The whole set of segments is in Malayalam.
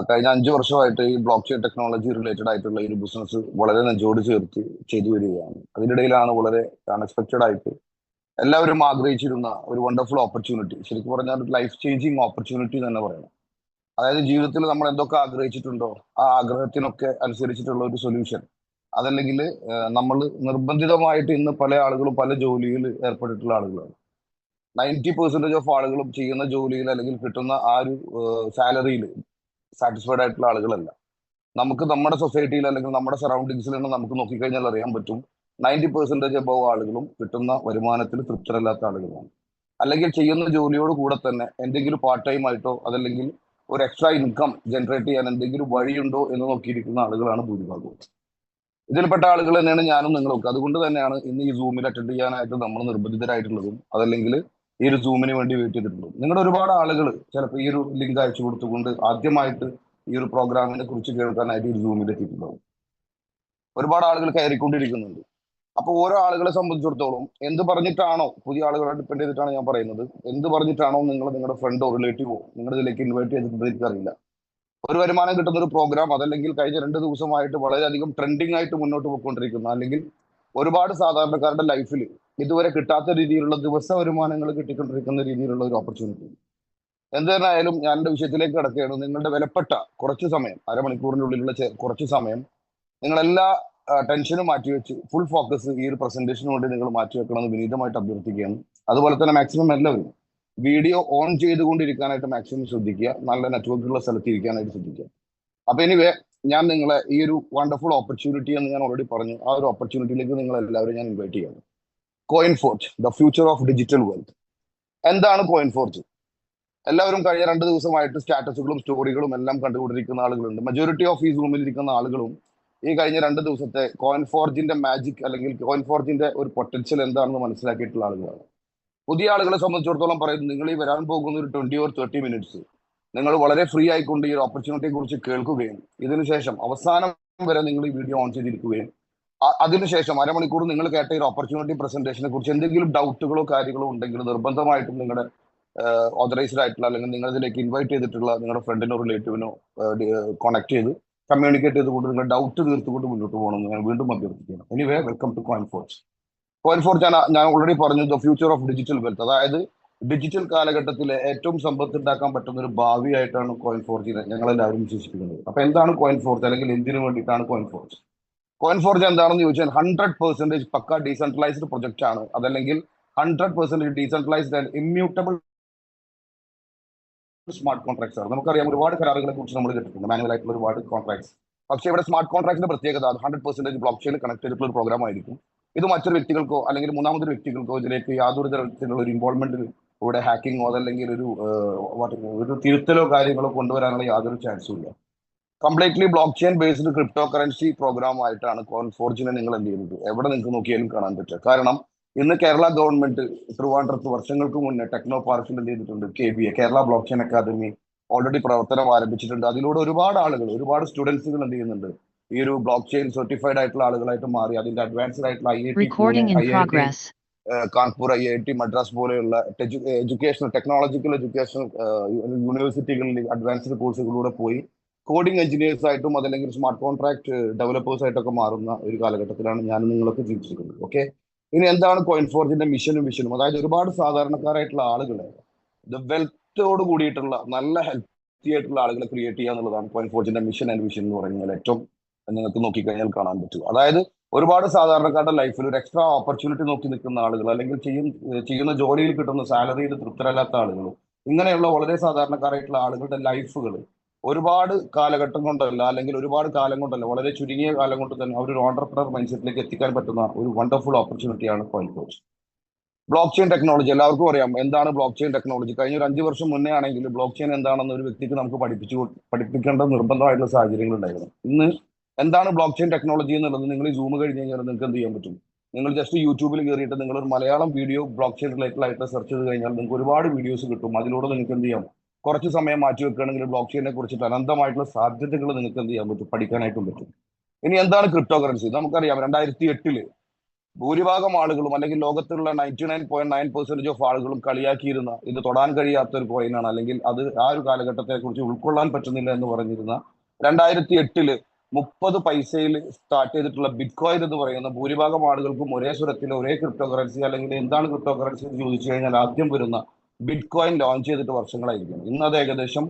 കഴിഞ്ഞ 5 വർഷമായിട്ട് ഈ ബ്ലോക്ക് ചെയിൻ ടെക്നോളജി റിലേറ്റഡ് ആയിട്ടുള്ള ഈ ഒരു ബിസിനസ് വളരെ നെഞ്ചോട് ചേർത്ത് ചെയ്തു വരികയാണ്. അതിനിടയിലാണ് വളരെ അൺഎക്സ്പെക്റ്റഡ് ആയിട്ട് എല്ലാവരും ആഗ്രഹിച്ചിരുന്ന ഒരു വണ്ടർഫുൾ ഓപ്പർച്യൂണിറ്റി, ശരിക്കും പറഞ്ഞാൽ ഒരു ലൈഫ് ചേഞ്ചിങ് ഓപ്പർച്യൂണിറ്റി തന്നെ പറയണം. അതായത് ജീവിതത്തിൽ നമ്മൾ എന്തൊക്കെ ആഗ്രഹിച്ചിട്ടുണ്ടോ ആ ആഗ്രഹത്തിനൊക്കെ അനുസരിച്ചിട്ടുള്ള ഒരു സൊല്യൂഷൻ, അതല്ലെങ്കിൽ നമ്മൾ നിർബന്ധിതമായിട്ട് ഇന്ന് പല ആളുകളും പല ജോലിയിൽ ഏർപ്പെട്ടിട്ടുള്ള ആളുകളാണ്. 90% ഓഫ് ആളുകളും ചെയ്യുന്ന ജോലിയിൽ അല്ലെങ്കിൽ കിട്ടുന്ന ആ ഒരു സാലറിയിൽ സാറ്റിസ്ഫൈഡ് ആയിട്ടുള്ള ആളുകളല്ല. നമുക്ക് നമ്മുടെ സൊസൈറ്റിയിൽ അല്ലെങ്കിൽ നമ്മുടെ സറൗണ്ടിങ്സിൽ നിന്ന് നമുക്ക് നോക്കിക്കഴിഞ്ഞാൽ അറിയാൻ പറ്റും 90% അബവ് ആളുകളും കിട്ടുന്ന വരുമാനത്തിൽ തൃപ്തരല്ലാത്ത ആളുകളാണ്. അല്ലെങ്കിൽ ചെയ്യുന്ന ജോലിയോട് കൂടെ തന്നെ എന്തെങ്കിലും പാർട്ട് ടൈം ആയിട്ടോ അതല്ലെങ്കിൽ ഒരു എക്സ്ട്രാ ഇൻകം ജനറേറ്റ് ചെയ്യാൻ എന്തെങ്കിലും വഴിയുണ്ടോ എന്ന് നോക്കിയിരിക്കുന്ന ആളുകളാണ് ഭൂരിഭാഗവും. ഇതിൽപ്പെട്ട ആളുകൾ തന്നെയാണ് ഞാനും നിങ്ങളൊക്കെ. അതുകൊണ്ട് തന്നെയാണ് ഇന്ന് ഈ സൂമിൽ അറ്റൻഡ് ചെയ്യാനായിട്ട് നമ്മൾ നിർബന്ധിതരായിട്ടുള്ളതും അതല്ലെങ്കിൽ ഈ ഒരു സൂമിന് വേണ്ടി വെയിറ്റ് ചെയ്തിട്ടുള്ളതും. നിങ്ങളുടെ ഒരുപാട് ആളുകൾ ചിലപ്പോൾ ഈ ഒരു ലിങ്ക് അയച്ചു കൊടുത്തുകൊണ്ട് ആദ്യമായിട്ട് ഈ ഒരു പ്രോഗ്രാമിനെ കുറിച്ച് കേൾക്കാനായിട്ട് ഈ സൂമിൽ എത്തിയിട്ടുണ്ടാവും. ഒരുപാട് ആളുകൾ കയറിക്കൊണ്ടിരിക്കുന്നുണ്ട്. അപ്പോൾ ഓരോ ആളുകളെ സംബന്ധിച്ചിടത്തോളം എന്ത് പറഞ്ഞിട്ടാണോ, പുതിയ ആളുകളെ ഡിപ്പെൻഡ് ചെയ്തിട്ടാണ് ഞാൻ പറയുന്നത്, എന്ത് പറഞ്ഞിട്ടാണോ നിങ്ങൾ നിങ്ങളുടെ ഫ്രണ്ടോ റിലേറ്റീവോ നിങ്ങളുടെ ഇതിലേക്ക് ഇൻവൈറ്റ് ചെയ്തിട്ടുണ്ടെന്ന് എനിക്കറിയില്ല, ഒരു വരുമാനം കിട്ടുന്ന ഒരു പ്രോഗ്രാം അതല്ലെങ്കിൽ കഴിഞ്ഞ 2 ദിവസമായിട്ട് വളരെയധികം ട്രെൻഡിങ് ആയിട്ട് മുന്നോട്ട് പോയിക്കൊണ്ടിരിക്കുന്ന അല്ലെങ്കിൽ ഒരുപാട് സാധാരണക്കാരുടെ ലൈഫിൽ ഇതുവരെ കിട്ടാത്ത രീതിയിലുള്ള ദിവസ വരുമാനങ്ങൾ കിട്ടിക്കൊണ്ടിരിക്കുന്ന രീതിയിലുള്ള ഒരു ഓപ്പർച്യൂണിറ്റി. എന്ത് തന്നെ ആയാലും ഞാൻ എൻ്റെ വിഷയത്തിലേക്ക് കിടക്കുകയാണ്. നിങ്ങളുടെ വിലപ്പെട്ട കുറച്ച് സമയം, അരമണിക്കൂറിനുള്ളിലുള്ള കുറച്ച് സമയം, നിങ്ങളെല്ലാ ടെൻഷനും മാറ്റിവെച്ച് ഫുൾ ഫോക്കസ് ഈ ഒരു പ്രസന്റേഷന് വേണ്ടി നിങ്ങൾ മാറ്റിവെക്കണമെന്ന് വിനീതമായിട്ട് അഭ്യർത്ഥിക്കുകയാണ്. അതുപോലെ തന്നെ മാക്സിമം എല്ലാവരും വീഡിയോ ഓൺ ചെയ്തുകൊണ്ടിരിക്കാനായിട്ട് മാക്സിമം ശ്രദ്ധിക്കുക. നല്ല നെറ്റ്വർക്കുള്ള സ്ഥലത്ത് ഇരിക്കാനായിട്ട് ശ്രദ്ധിക്കുക. അപ്പൊ എനിവേ, ഞാൻ നിങ്ങളെ ഈ ഒരു വണ്ടർഫുൾ ഓപ്പർച്യൂണിറ്റി എന്ന് ഞാൻ ഓൾറെഡി പറഞ്ഞു, ആ ഒരു ഓപ്പർച്യൂണിറ്റിയിലേക്ക് നിങ്ങൾ എല്ലാവരും ഞാൻ ഇൻവൈറ്റ് ചെയ്യാണ്. Coin forge, the future of digital wealth. എന്താണ് കോയിൻ ഫോർജ്? എല്ലാവരും കഴിഞ്ഞ 2 ദിവസമായിട്ട് സ്റ്റാറ്റസുകളും സ്റ്റോറികളും എല്ലാം കണ്ടുകൊണ്ടിരിക്കുന്ന ആളുകളുണ്ട്. മെജോറിറ്റി ഓഫ് ഈ സൂമിൽ ഇരിക്കുന്ന ആളുകളും ഈ കഴിഞ്ഞ 2 ദിവസത്തെ കോയിൻ ഫോർജിന്റെ മാജിക് അല്ലെങ്കിൽ കോയിൻ ഫോർജിന്റെ ഒരു പൊട്ടൻഷ്യൽ എന്താണെന്ന് മനസ്സിലാക്കിയിട്ടുള്ള ആളുകളാണ്. പുതിയ ആളുകളെ സംബന്ധിച്ചിടത്തോളം പറയുന്നത്, നിങ്ങൾ ഈ വരാൻ പോകുന്ന ഒരു 20 or 30 മിനിറ്റ്സ് നിങ്ങൾ വളരെ ഫ്രീ ആയിക്കൊണ്ട് ഈ ഒരു ഓപ്പർച്യൂണിറ്റിയെ കുറിച്ച് കേൾക്കുകയും ഇതിനുശേഷം അവസാനം വരെ നിങ്ങൾ ഈ വീഡിയോ ഓൺ ചെയ്തിരിക്കുകയും അതിനുശേഷം അരമണിക്കൂർ നിങ്ങൾ കേട്ട ഈ ഓപ്പർച്യൂണിറ്റി പ്രസന്റേഷനെ കുറിച്ച് എന്തെങ്കിലും ഡൗട്ടുകളോ കാര്യങ്ങളോ ഉണ്ടെങ്കിൽ നിർബന്ധമായിട്ടും നിങ്ങളുടെ ഓതറൈസ്ഡ് ആയിട്ടുള്ള അല്ലെങ്കിൽ നിങ്ങൾ ഇതിലേക്ക് ഇൻവൈറ്റ് ചെയ്തിട്ടുള്ള നിങ്ങളുടെ ഫ്രണ്ടിനോ റിലേറ്റീവിനോ കോൺടാക്ട് ചെയ്ത് കമ്മ്യൂണിക്കേറ്റ് ചെയ്തുകൊണ്ട് നിങ്ങളുടെ ഡൗട്ട് തീർത്തുകൊണ്ട് മുന്നോട്ട് പോകണമെന്ന് ഞാൻ വീണ്ടും അഭ്യർത്ഥിക്കുകയാണ്. Anyway, welcome to Coin Forge. Coin Forge ഞാൻ ഓൾറെഡി പറഞ്ഞു, the future of digital wealth. അതായത് ഡിജിറ്റൽ കാലഘട്ടത്തിലെ ഏറ്റവും സമ്പത്ത് ഉണ്ടാക്കാൻ പറ്റുന്ന ഒരു ഭാവിയായിട്ടാണ് കോയിൻ ഫോർജിനെ ഞങ്ങൾ എല്ലാവരും വിശ്വസിക്കുന്നത്. അപ്പൊ എന്താണ് കോയിൻ ഫോർജ് അല്ലെങ്കിൽ എന്തിനു വേണ്ടിയിട്ടാണ് കോയിൻ ഫോർജ്? കോയിൻ ഫോർജ് എന്താണെന്ന് ചോദിച്ചാൽ 100% പക്ക ഡീസെൻട്രലൈസ്ഡ് പ്രൊജക്റ്റ് ആണ്. അതല്ലെങ്കിൽ 100% decentralised and immutable smart contracts ആണ്. നമുക്കറിയാം ഒരുപാട് കരാറുകളെ കുറിച്ച് നമ്മൾ കേട്ടിട്ടുണ്ട്, മാനുവൽ ആയിട്ടുള്ള ഒരുപാട് കോൺട്രാക്ട്സ്. പക്ഷേ ഇവിടെ സ്മാർട്ട് കോൺട്രാക്ടിന്റെ പ്രത്യേകത 100% ബ്ലോക്ക് ചെയിൻ കണക്ട് ചെയ്തിട്ടുള്ള ഒരു പ്രോഗ്രാം ആയിരിക്കും. ഇത് മറ്റൊരു വ്യക്തികൾക്കോ അല്ലെങ്കിൽ മൂന്നാമതൊരു വ്യക്തികൾക്കോ ഇതിലേക്ക് യാതൊരു തരത്തിലുള്ള ഒരു ഇൻവോൾവ്മെന്റ്, ഇവിടെ ഹാക്കിങ്ങോ അതല്ലെങ്കിൽ ഒരു തിരുത്തലോ കാര്യങ്ങളോ കൊണ്ടുവരാനുള്ള യാതൊരു ചാൻസും ഇല്ല. Completely blockchain based cryptocurrency program ആയിട്ടാണ് കോയിൻ ഫോർജിനെ നിങ്ങൾ എന്ത് ചെയ്യുന്നത് എവിടെ നിങ്ങൾക്ക് നോക്കിയാലും കാണാൻ പറ്റുക. കാരണം ഇന്ന് കേരള ഗവൺമെന്റ് ട്രിവാൻഡ്രത്ത് വർഷങ്ങൾക്ക് മുന്നേ ടെക്നോ പാർക്കിൽ എന്ത് ചെയ്തിട്ടുണ്ട്, KBA Kerala blockchain academy already പ്രവർത്തനം ആരംഭിച്ചിട്ടുണ്ട്. അതിലൂടെ ഒരുപാട് ആളുകൾ, ഒരുപാട് സ്റ്റുഡൻസുകൾ എന്ത് ചെയ്യുന്നുണ്ട്, ഈ ഒരു ബ്ലോക്ക് ചെയിൻ സർട്ടിഫൈഡ് ആയിട്ടുള്ള ആളുകളായിട്ട് മാറി അതിന്റെ അഡ്വാൻസ്ഡ് ആയിട്ടുള്ള IIT Pune, IIT Kanpur, IIT Madras പോലെയുള്ള എഡ്യൂക്കേഷണൽ ടെക്നോളജിക്കൽ എഡ്യൂക്കേഷണൽ യൂണിവേഴ്സിറ്റികളിൽ അഡ്വാൻസ്ഡ് കോഴ്സുകളിലൂടെ പോയി കോഡിംഗ് എഞ്ചിനീയേഴ്സ് ആയിട്ടും അതല്ലെങ്കിൽ സ്മാർട്ട് കോൺട്രാക്ട് ഡെവലപ്പേഴ്സ് ആയിട്ടൊക്കെ മാറുന്ന ഒരു കാലഘട്ടത്തിലാണ് ഞാൻ നിങ്ങളൊക്കെ ജീവിച്ചിരിക്കുന്നത്. ഓക്കെ, ഇനി എന്താണ് കോയിൻ ഫോർജിന്റെ മിഷനും വിഷനും? അതായത് ഒരുപാട് സാധാരണക്കാരായിട്ടുള്ള ആളുകളെ വെൽത്തോട് കൂടിയിട്ടുള്ള നല്ല ഹെൽത്തി ആയിട്ടുള്ള ആളുകളെ ക്രിയേറ്റ് ചെയ്യുക എന്നുള്ളതാണ് കോയിൻ ഫോർജിന്റെ മിഷൻ ആൻഡ് വിഷൻ എന്ന് പറയുന്നത്. ഏറ്റവും നിങ്ങൾക്ക് നോക്കിക്കഴിഞ്ഞാൽ കാണാൻ പറ്റും. അതായത് ഒരുപാട് സാധാരണക്കാരുടെ ലൈഫിൽ ഒരു എക്സ്ട്രാ ഓപ്പർച്യൂണിറ്റി നോക്കി നിൽക്കുന്ന ആളുകൾ അല്ലെങ്കിൽ ചെയ്യുന്ന ജോലിയിൽ കിട്ടുന്ന സാലറിയിൽ തൃപ്തരല്ലാത്ത ആളുകൾ, ഇങ്ങനെയുള്ള വളരെ സാധാരണക്കാരായിട്ടുള്ള ആളുകളുടെ ലൈഫുകൾ ഒരുപാട് കാലഘട്ടം കൊണ്ടല്ല അല്ലെങ്കിൽ ഒരുപാട് കാലം കൊണ്ടല്ല, വളരെ ചുരുങ്ങിയ കാലം കൊണ്ട് തന്നെ അവർ ഒരു ഓണ്ടർപ്രണർ മൈൻഡ് സെറ്റിലേക്ക് എത്തിക്കാൻ പറ്റുന്ന ഒരു വണ്ടർഫുൾ ഓപ്പർച്യൂണിറ്റിയാണ് Coin Forge. Blockchain technology എല്ലാവർക്കും അറിയാം. എന്താണ് ബ്ലോക്ക് ചെയിൻ ടെക്നോളജി? കഴിഞ്ഞ ഒരു 5 വർഷം മുന്നേ ആണെങ്കിൽ ബ്ലോക്ക് ചെയിൻ എന്താണെന്ന് ഒരു വ്യക്തിക്ക് നമുക്ക് പഠിപ്പിക്കേണ്ട നിർബന്ധമായിട്ടുള്ള സാഹചര്യങ്ങൾ ഉണ്ടായിരുന്നു. ഇന്ന് എന്താണ് ബ്ലോക്ക് ചെയിൻ ടെക്നോളജി എന്നുള്ളത് നിങ്ങൾ ഈ സൂം കഴിഞ്ഞ് കഴിഞ്ഞാൽ നിങ്ങൾക്ക് എന്ത് ചെയ്യാൻ പറ്റും? നിങ്ങൾ ജസ്റ്റ് യൂട്യൂബിൽ കയറിയിട്ട് നിങ്ങൾ ഒരു Malayalam video block chain related ആയിട്ട് സെർച്ച് ചെയ്ത് കഴിഞ്ഞാൽ നിങ്ങൾക്ക് ഒരുപാട് വീഡിയോസ് കിട്ടും. അതിലൂടെ നിങ്ങൾക്ക് എന്ത് ചെയ്യാം, കുറച്ച് സമയം മാറ്റി വെക്കുകയാണെങ്കിൽ ബ്ലോക്ക് ചെയിനെ കുറിച്ചിട്ട് അനന്തമായിട്ടുള്ള സാധ്യതകൾ നിങ്ങൾക്ക് എന്ത് ചെയ്യാൻ പറ്റും, പഠിക്കാനായിട്ടും പറ്റും. ഇനി എന്താണ് ക്രിപ്റ്റോ കറൻസി? നമുക്കറിയാം 2008 ഭൂരിഭാഗം ആളുകളും അല്ലെങ്കിൽ ലോകത്തുള്ള 99.9% ഓഫ് ആളുകളും കളിയാക്കിയിരുന്ന ഇത് തൊടാൻ കഴിയാത്ത ഒരു കോയിനാണ്, അല്ലെങ്കിൽ അത് ആ ഒരു കാലഘട്ടത്തെ കുറിച്ച് ഉൾക്കൊള്ളാൻ പറ്റുന്നില്ല എന്ന് പറഞ്ഞിരുന്ന 2008 30 പൈസയിൽ സ്റ്റാർട്ട് ചെയ്തിട്ടുള്ള ബിറ്റ് കോയിൻ എന്ന് പറയുന്ന ഭൂരിഭാഗം ആളുകൾക്കും ഒരേ സ്വരത്തിൽ ഒരേ ക്രിപ്റ്റോ കറൻസി, അല്ലെങ്കിൽ എന്താണ് ക്രിപ്റ്റോ കറൻസി എന്ന് ചോദിച്ചു കഴിഞ്ഞാൽ ആദ്യം വരുന്ന ബിറ്റ് കോയിൻ ലോഞ്ച് ചെയ്തിട്ട് വർഷങ്ങളായിരിക്കും. ഇന്ന് അത് ഏകദേശം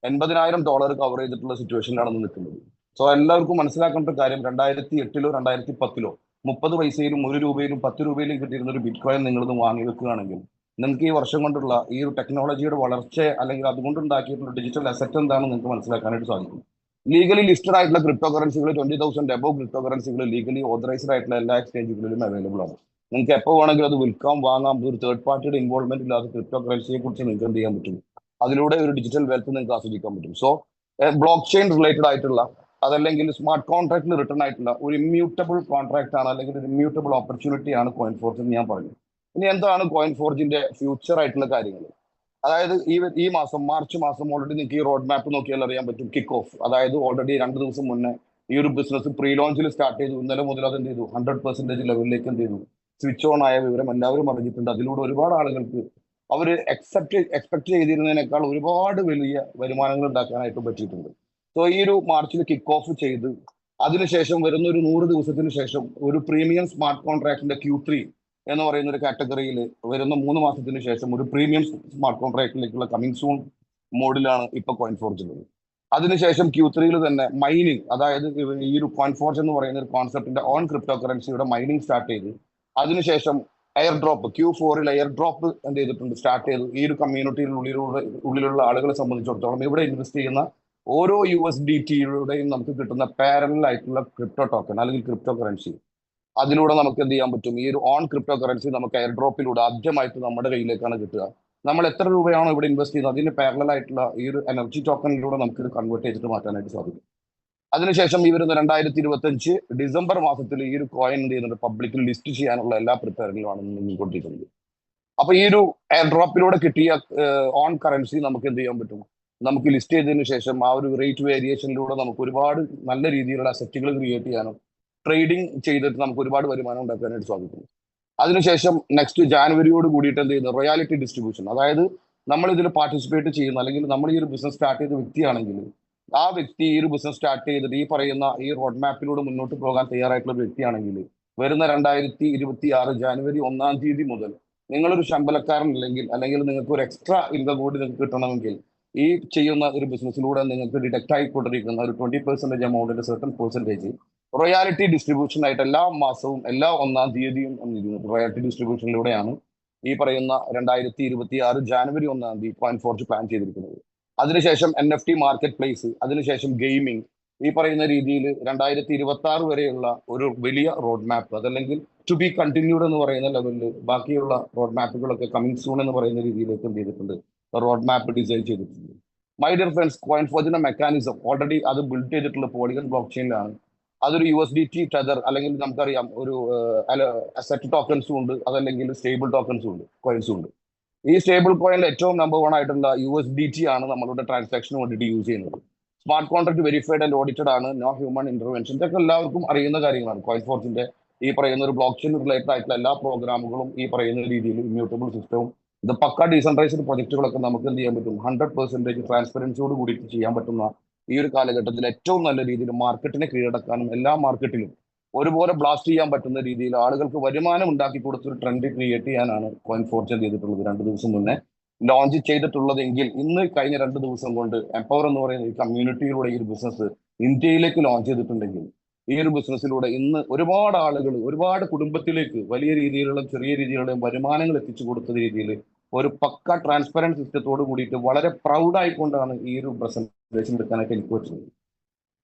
$80,000 കവർ ചെയ്തിട്ടുള്ള സിറ്റുവേഷനിലാണ് നിൽക്കുന്നത്. സോ എല്ലാവർക്കും മനസ്സിലാക്കേണ്ട കാര്യം, 2008 2010 30 പൈസയിലും 1 രൂപയിലും 10 രൂപയിലും കിട്ടിയിരുന്ന ഒരു ബിറ്റ് കോയിൻ നിങ്ങളിന്ന് വാങ്ങി വെക്കുകയാണെങ്കിൽ നിങ്ങൾക്ക് ഈ വർഷം കൊണ്ടുള്ള ഈ ഒരു ടെക്നോളജിയുടെ വളർച്ച, അല്ലെങ്കിൽ അതുകൊണ്ടുണ്ടാക്കിയിട്ടുള്ള ഡിജിറ്റൽ അസറ്റ് എന്താണെന്ന് നിങ്ങൾക്ക് മനസ്സിലാക്കാനായിട്ട് സാധിക്കും. ലീഗലി ലിസ്റ്റഡ് ആയിട്ടുള്ള ക്രിപ്റ്റോ കറൻസികൾ 20,000 എബോ ക്രിപ്റ്റോ കറൻസികൾ ലീഗലി ഓതറൈസ്ഡ് ആയിട്ടുള്ള എല്ലാ എക്സ്ചേഞ്ചുകളിലും അവൈലബിൾ ആണ്. നിങ്ങൾക്ക് എപ്പോൾ വേണമെങ്കിലും അത് വിൽക്കാം, വാങ്ങാം. ഒരു തേർഡ് പാർട്ടിയുടെ ഇൻവോൾവ്മെന്റ് ഇല്ലാത്ത ക്രിപ്റ്റോ കറൻസിയെ കുറിച്ച് നിങ്ങൾക്ക് എന്ത് ചെയ്യാൻ പറ്റും, അതിലൂടെ ഒരു ഡിജിറ്റൽ വെൽത്ത് നിങ്ങൾക്ക് ആസ്വദിക്കാൻ പറ്റും. സോ ബ്ലോക്ക് ചെയിൻ റിലേറ്റഡ് ആയിട്ടുള്ള, അതല്ലെങ്കിൽ സ്മാർട്ട് കോൺട്രാക്റ്റിൽ റിട്ടേൺ ആയിട്ടുള്ള ഒരു ഇമ്മ്യൂട്ടബിൾ കോൺട്രാക്ട് ആണ്, അല്ലെങ്കിൽ ഒരു ഇമ്മ്യൂട്ടബിൾ ഓപ്പർച്യൂണിറ്റി ആണ് കോയിൻ ഫോർജ് എന്ന് ഞാൻ പറഞ്ഞു. ഇനി എന്താണ് കോയിൻ ഫോർജിന്റെ ഫ്യൂച്ചർ ആയിട്ടുള്ള കാര്യങ്ങൾ? അതായത് ഈ മാസം മാർച്ച് മാസം ഓൾറെഡി നിങ്ങൾക്ക് ഈ റോഡ് മാപ്പ് നോക്കിയാൽ അറിയാൻ പറ്റും. കിക്ക് ഓഫ്, അതായത് ഓൾറെഡി 2 ദിവസം മുന്നേ ഈ ഒരു ബിസിനസ് പ്രീ ലോഞ്ചിൽ സ്റ്റാർട്ട് ചെയ്തു. ഇന്നലെ മുതൽ അത് എന്ത് ചെയ്തു, 100% ലെവലിലേക്ക് എന്ത് ചെയ്തു, സ്വിച്ച് ഓൺ ആയ വിവരം എല്ലാവരും അറിഞ്ഞിട്ടുണ്ട്. അതിലൂടെ ഒരുപാട് ആളുകൾക്ക് അവർ എക്സ്പെക്ട് ചെയ്തിരുന്നതിനേക്കാൾ ഒരുപാട് വലിയ വരുമാനങ്ങൾ ഉണ്ടാക്കാനായിട്ട് പറ്റിയിട്ടുണ്ട്. സോ ഈ ഒരു മാർച്ചിൽ കിക്ക് ഓഫ് ചെയ്ത് അതിനുശേഷം വരുന്ന ഒരു 100 ദിവസത്തിന് ശേഷം ഒരു പ്രീമിയം സ്മാർട്ട് കോൺട്രാക്ടിന്റെ Q3 എന്ന് പറയുന്ന ഒരു കാറ്റഗറിയിൽ വരുന്ന 3 മാസത്തിന് ശേഷം ഒരു പ്രീമിയം സ്മാർട്ട് കോൺട്രാക്റ്റിലേക്കുള്ള കമ്മിങ് സൂൺ മോഡിലാണ് ഇപ്പൊ കോയിൻ ഫോർജ് ഉള്ളത്. അതിനുശേഷം Q3 തന്നെ മൈനിങ്, അതായത് ഈ ഒരു കോയിൻ ഫോർജ് എന്ന് പറയുന്ന ഒരു കോൺസെപ്റ്റിന്റെ ഓൺ ക്രിപ്റ്റോ കറൻസിയുടെ മൈനിങ് സ്റ്റാർട്ട് ചെയ്ത് അതിനുശേഷം air drop Q4 air drop എന്ത് ചെയ്തിട്ടുണ്ട്, സ്റ്റാർട്ട് ചെയ്തു. ഈ ഒരു ഉള്ളിലുള്ള ആളുകളെ സംബന്ധിച്ചിടത്തോളം ഇവിടെ ഇൻവെസ്റ്റ് ചെയ്യുന്ന ഓരോ USDT-യുടെയും നമുക്ക് കിട്ടുന്ന പാരലൽ ആയിട്ടുള്ള ക്രിപ്റ്റോ ടോക്കൺ അല്ലെങ്കിൽ ക്രിപ്റ്റോ കറൻസി, അതിലൂടെ നമുക്ക് എന്ത് ചെയ്യാൻ പറ്റും, ഈ ഒരു ഓൺ ക്രിപ്റ്റോ കറൻസി നമുക്ക് എയർ ഡ്രോപ്പിലൂടെ ആദ്യമായിട്ട് നമ്മുടെ കയ്യിലേക്കാണ് കിട്ടുക. നമ്മൾ എത്ര രൂപയാണോ ഇവിടെ ഇൻവെസ്റ്റ് ചെയ്യുന്നത് അതിന് പാരലൽ ആയിട്ടുള്ള ഈ ഒരു എനർജി ടോക്കണിലൂടെ നമുക്ക് ഇത് കൺവേർട്ട് ചെയ്തിട്ട് മാറ്റാനായിട്ട് സാധിക്കും. അതിനുശേഷം ഈ വരുന്ന 2025 ഡിസംബർ മാസത്തിൽ ഈ ഒരു കോയിൻ എന്ത് ചെയ്യുന്നുണ്ട്, പബ്ലിക്കിൽ ലിസ്റ്റ് ചെയ്യാനുള്ള എല്ലാ പ്രിപ്പയറിംഗിലുമാണ് നീങ്ങിക്കൊണ്ടിരിക്കുന്നത്. അപ്പൊ ഈ ഒരു എയർ ഡ്രോപ്പിലൂടെ കിട്ടിയ ഓൺ കറൻസി നമുക്ക് എന്ത് ചെയ്യാൻ പറ്റും, നമുക്ക് ലിസ്റ്റ് ചെയ്തതിനു ശേഷം ആ ഒരു റേറ്റ് വേരിയേഷനിലൂടെ നമുക്ക് ഒരുപാട് നല്ല രീതിയിലുള്ള അസറ്റുകൾ ക്രിയേറ്റ് ചെയ്യാനും ട്രേഡിംഗ് ചെയ്തിട്ട് നമുക്ക് ഒരുപാട് വരുമാനം ഉണ്ടാക്കാനായിട്ട് സാധിക്കും. അതിനുശേഷം നെക്സ്റ്റ് ജാനുവരിയോട് കൂടിയിട്ട് എന്ത് ചെയ്യുന്നു, റോയാലിറ്റി ഡിസ്ട്രിബ്യൂഷൻ, അതായത് നമ്മൾ ഇതിൽ പാർട്ടിസിപ്പേറ്റ് ചെയ്യുന്ന, അല്ലെങ്കിൽ നമ്മൾ ഈ ഒരു ബിസിനസ് സ്റ്റാർട്ട് ചെയ്ത വ്യക്തിയാണെങ്കിൽ ആ വ്യക്തി ഈ ഒരു ബിസിനസ് സ്റ്റാർട്ട് ചെയ്തിട്ട് ഈ പറയുന്ന ഈ റോഡ് മാപ്പിലൂടെ മുന്നോട്ട് പോകാൻ തയ്യാറായിട്ടുള്ള ഒരു വ്യക്തിയാണെങ്കിൽ വരുന്ന 2026 ജാനുവരി 1-ാം തീയതി മുതൽ നിങ്ങളൊരു ശമ്പളക്കാരൻ അല്ലെങ്കിൽ നിങ്ങൾക്ക് ഒരു എക്സ്ട്രാ ഇൻകം കൂടി നിങ്ങൾക്ക് കിട്ടണമെങ്കിൽ ഈ ചെയ്യുന്ന ഒരു ബിസിനസ്സിലൂടെ നിങ്ങൾക്ക് ഡിഡക്റ്റ് ആയിക്കൊണ്ടിരിക്കുന്ന ഒരു 20% എമൗണ്ടിന്റെ സർട്ടൺ പെർസെന്റേജ് റോയാലിറ്റി ഡിസ്ട്രിബ്യൂഷൻ ആയിട്ട് എല്ലാ മാസവും എല്ലാ 1-ാം തീയതിയും റോയാലിറ്റി ഡിസ്ട്രിബ്യൂഷനിലൂടെയാണ് ഈ പറയുന്ന 2026 ജാനുവരി 1-ാം തീയതി കോയിൻ ഫോർജ് പ്ലാൻ ചെയ്തിരിക്കുന്നത്. അതിനുശേഷം NFT മാർക്കറ്റ് പ്ലേസ്, അതിനുശേഷം ഗെയിമിംഗ്, ഈ പറയുന്ന രീതിയിൽ 2026 വരെയുള്ള ഒരു വലിയ റോഡ് മാപ്പ്, അതല്ലെങ്കിൽ ടു ബി കണ്ടിന്യൂഡ് എന്ന് പറയുന്ന ലെവലിൽ ബാക്കിയുള്ള റോഡ് മാപ്പുകളൊക്കെ കമ്മിങ് സൂൺ എന്ന് പറയുന്ന രീതിയിലേക്ക് എന്ത് ചെയ്തിട്ടുണ്ട്, റോഡ് മാപ്പ് ഡിസൈൻ ചെയ്തിട്ടുണ്ട്. മൈ ഡിയർ ഫ്രണ്ട്സ്, കോയിൻ ഫോർജിന്റെ മെക്കാനിസം ഓൾറെഡി അത് ബിൽഡ് ചെയ്തിട്ടുള്ള പോളിഗൺ ബ്ലോക്ക് ചെയിനിലാണ്. അതൊരു USDT ടെതർ, അല്ലെങ്കിൽ നമുക്കറിയാം ഒരു അസറ്റ് ടോക്കൺസും ഉണ്ട്, അതല്ലെങ്കിൽ സ്റ്റേബിൾ ടോക്കൺസും ഉണ്ട്, കോയിൻസും ഉണ്ട്. ഈ സ്റ്റേബിൾ കോയിനിൽ ഏറ്റവും നമ്പർ 1 ആയിട്ടുള്ള USDT ആണ് നമ്മളുടെ ട്രാൻസാക്ഷന് വേണ്ടിയിട്ട് യൂസ് ചെയ്യുന്നത്. Smart contract verified and audited ആണ്, നോ ഹ്യൂമൻ ഇന്റർവെൻഷൻ. ഇതൊക്കെ എല്ലാവർക്കും അറിയുന്ന കാര്യങ്ങളാണ്. കോയിൻ ഫോർജിന്റെ ഈ പറയുന്ന ഒരു ബ്ലോക്ക് ചെയിൻ റിലേറ്റഡ് ആയിട്ടുള്ള എല്ലാ പ്രോഗ്രാമുകളും ഈ പറയുന്ന രീതിയിൽ ഇമ്മ്യൂട്ടബിൾ സിസ്റ്റവും ഇത് പക്ക ഡീസെൻട്രൈസ്ഡ് പ്രൊജക്ടുകളൊക്കെ നമുക്ക് എന്ത് ചെയ്യാൻ പറ്റും, 100% ട്രാൻസ്പെറൻസിയോട് കൂടിയിട്ട് ചെയ്യാൻ പറ്റുന്ന ഈ ഒരു കാലഘട്ടത്തിൽ ഏറ്റവും നല്ല രീതിയിൽ മാർക്കറ്റിനെ കീഴടക്കാനും എല്ലാ മാർക്കറ്റിലും ഒരുപോലെ ബ്ലാസ്റ്റ് ചെയ്യാൻ പറ്റുന്ന രീതിയിൽ ആളുകൾക്ക് വരുമാനം ഉണ്ടാക്കി കൊടുത്തൊരു ട്രെൻഡ് ക്രിയേറ്റ് ചെയ്യാനാണ് കോയിൻ ഫോർജ് ചെയ്തിട്ടുള്ളത്. 2 ദിവസം മുന്നേ ലോഞ്ച് ചെയ്തിട്ടുള്ളതെങ്കിൽ ഇന്ന് കഴിഞ്ഞ 2 ദിവസം കൊണ്ട് എംപവർ എന്ന് പറയുന്ന ഈ കമ്മ്യൂണിറ്റിയിലൂടെ ഈ ഒരു ബിസിനസ് ഇന്ത്യയിലേക്ക് ലോഞ്ച് ചെയ്തിട്ടുണ്ടെങ്കിൽ ഈ ഒരു ബിസിനസ്സിലൂടെ ഇന്ന് ഒരുപാട് ആളുകൾ, ഒരുപാട് കുടുംബത്തിലേക്ക് വലിയ രീതിയിലുള്ള ചെറിയ രീതിയിലുള്ള വരുമാനങ്ങൾ എത്തിച്ചു കൊടുത്ത രീതിയിൽ ഒരു പക്ക ട്രാൻസ്പെറന്റ് സിസ്റ്റത്തോട് കൂടിയിട്ട് വളരെ പ്രൗഡ് ആയിക്കൊണ്ടാണ് ഈ ഒരു പ്രസന്റേഷൻ എടുക്കാനായിട്ട് എനിക്ക് പറ്റുന്നത്.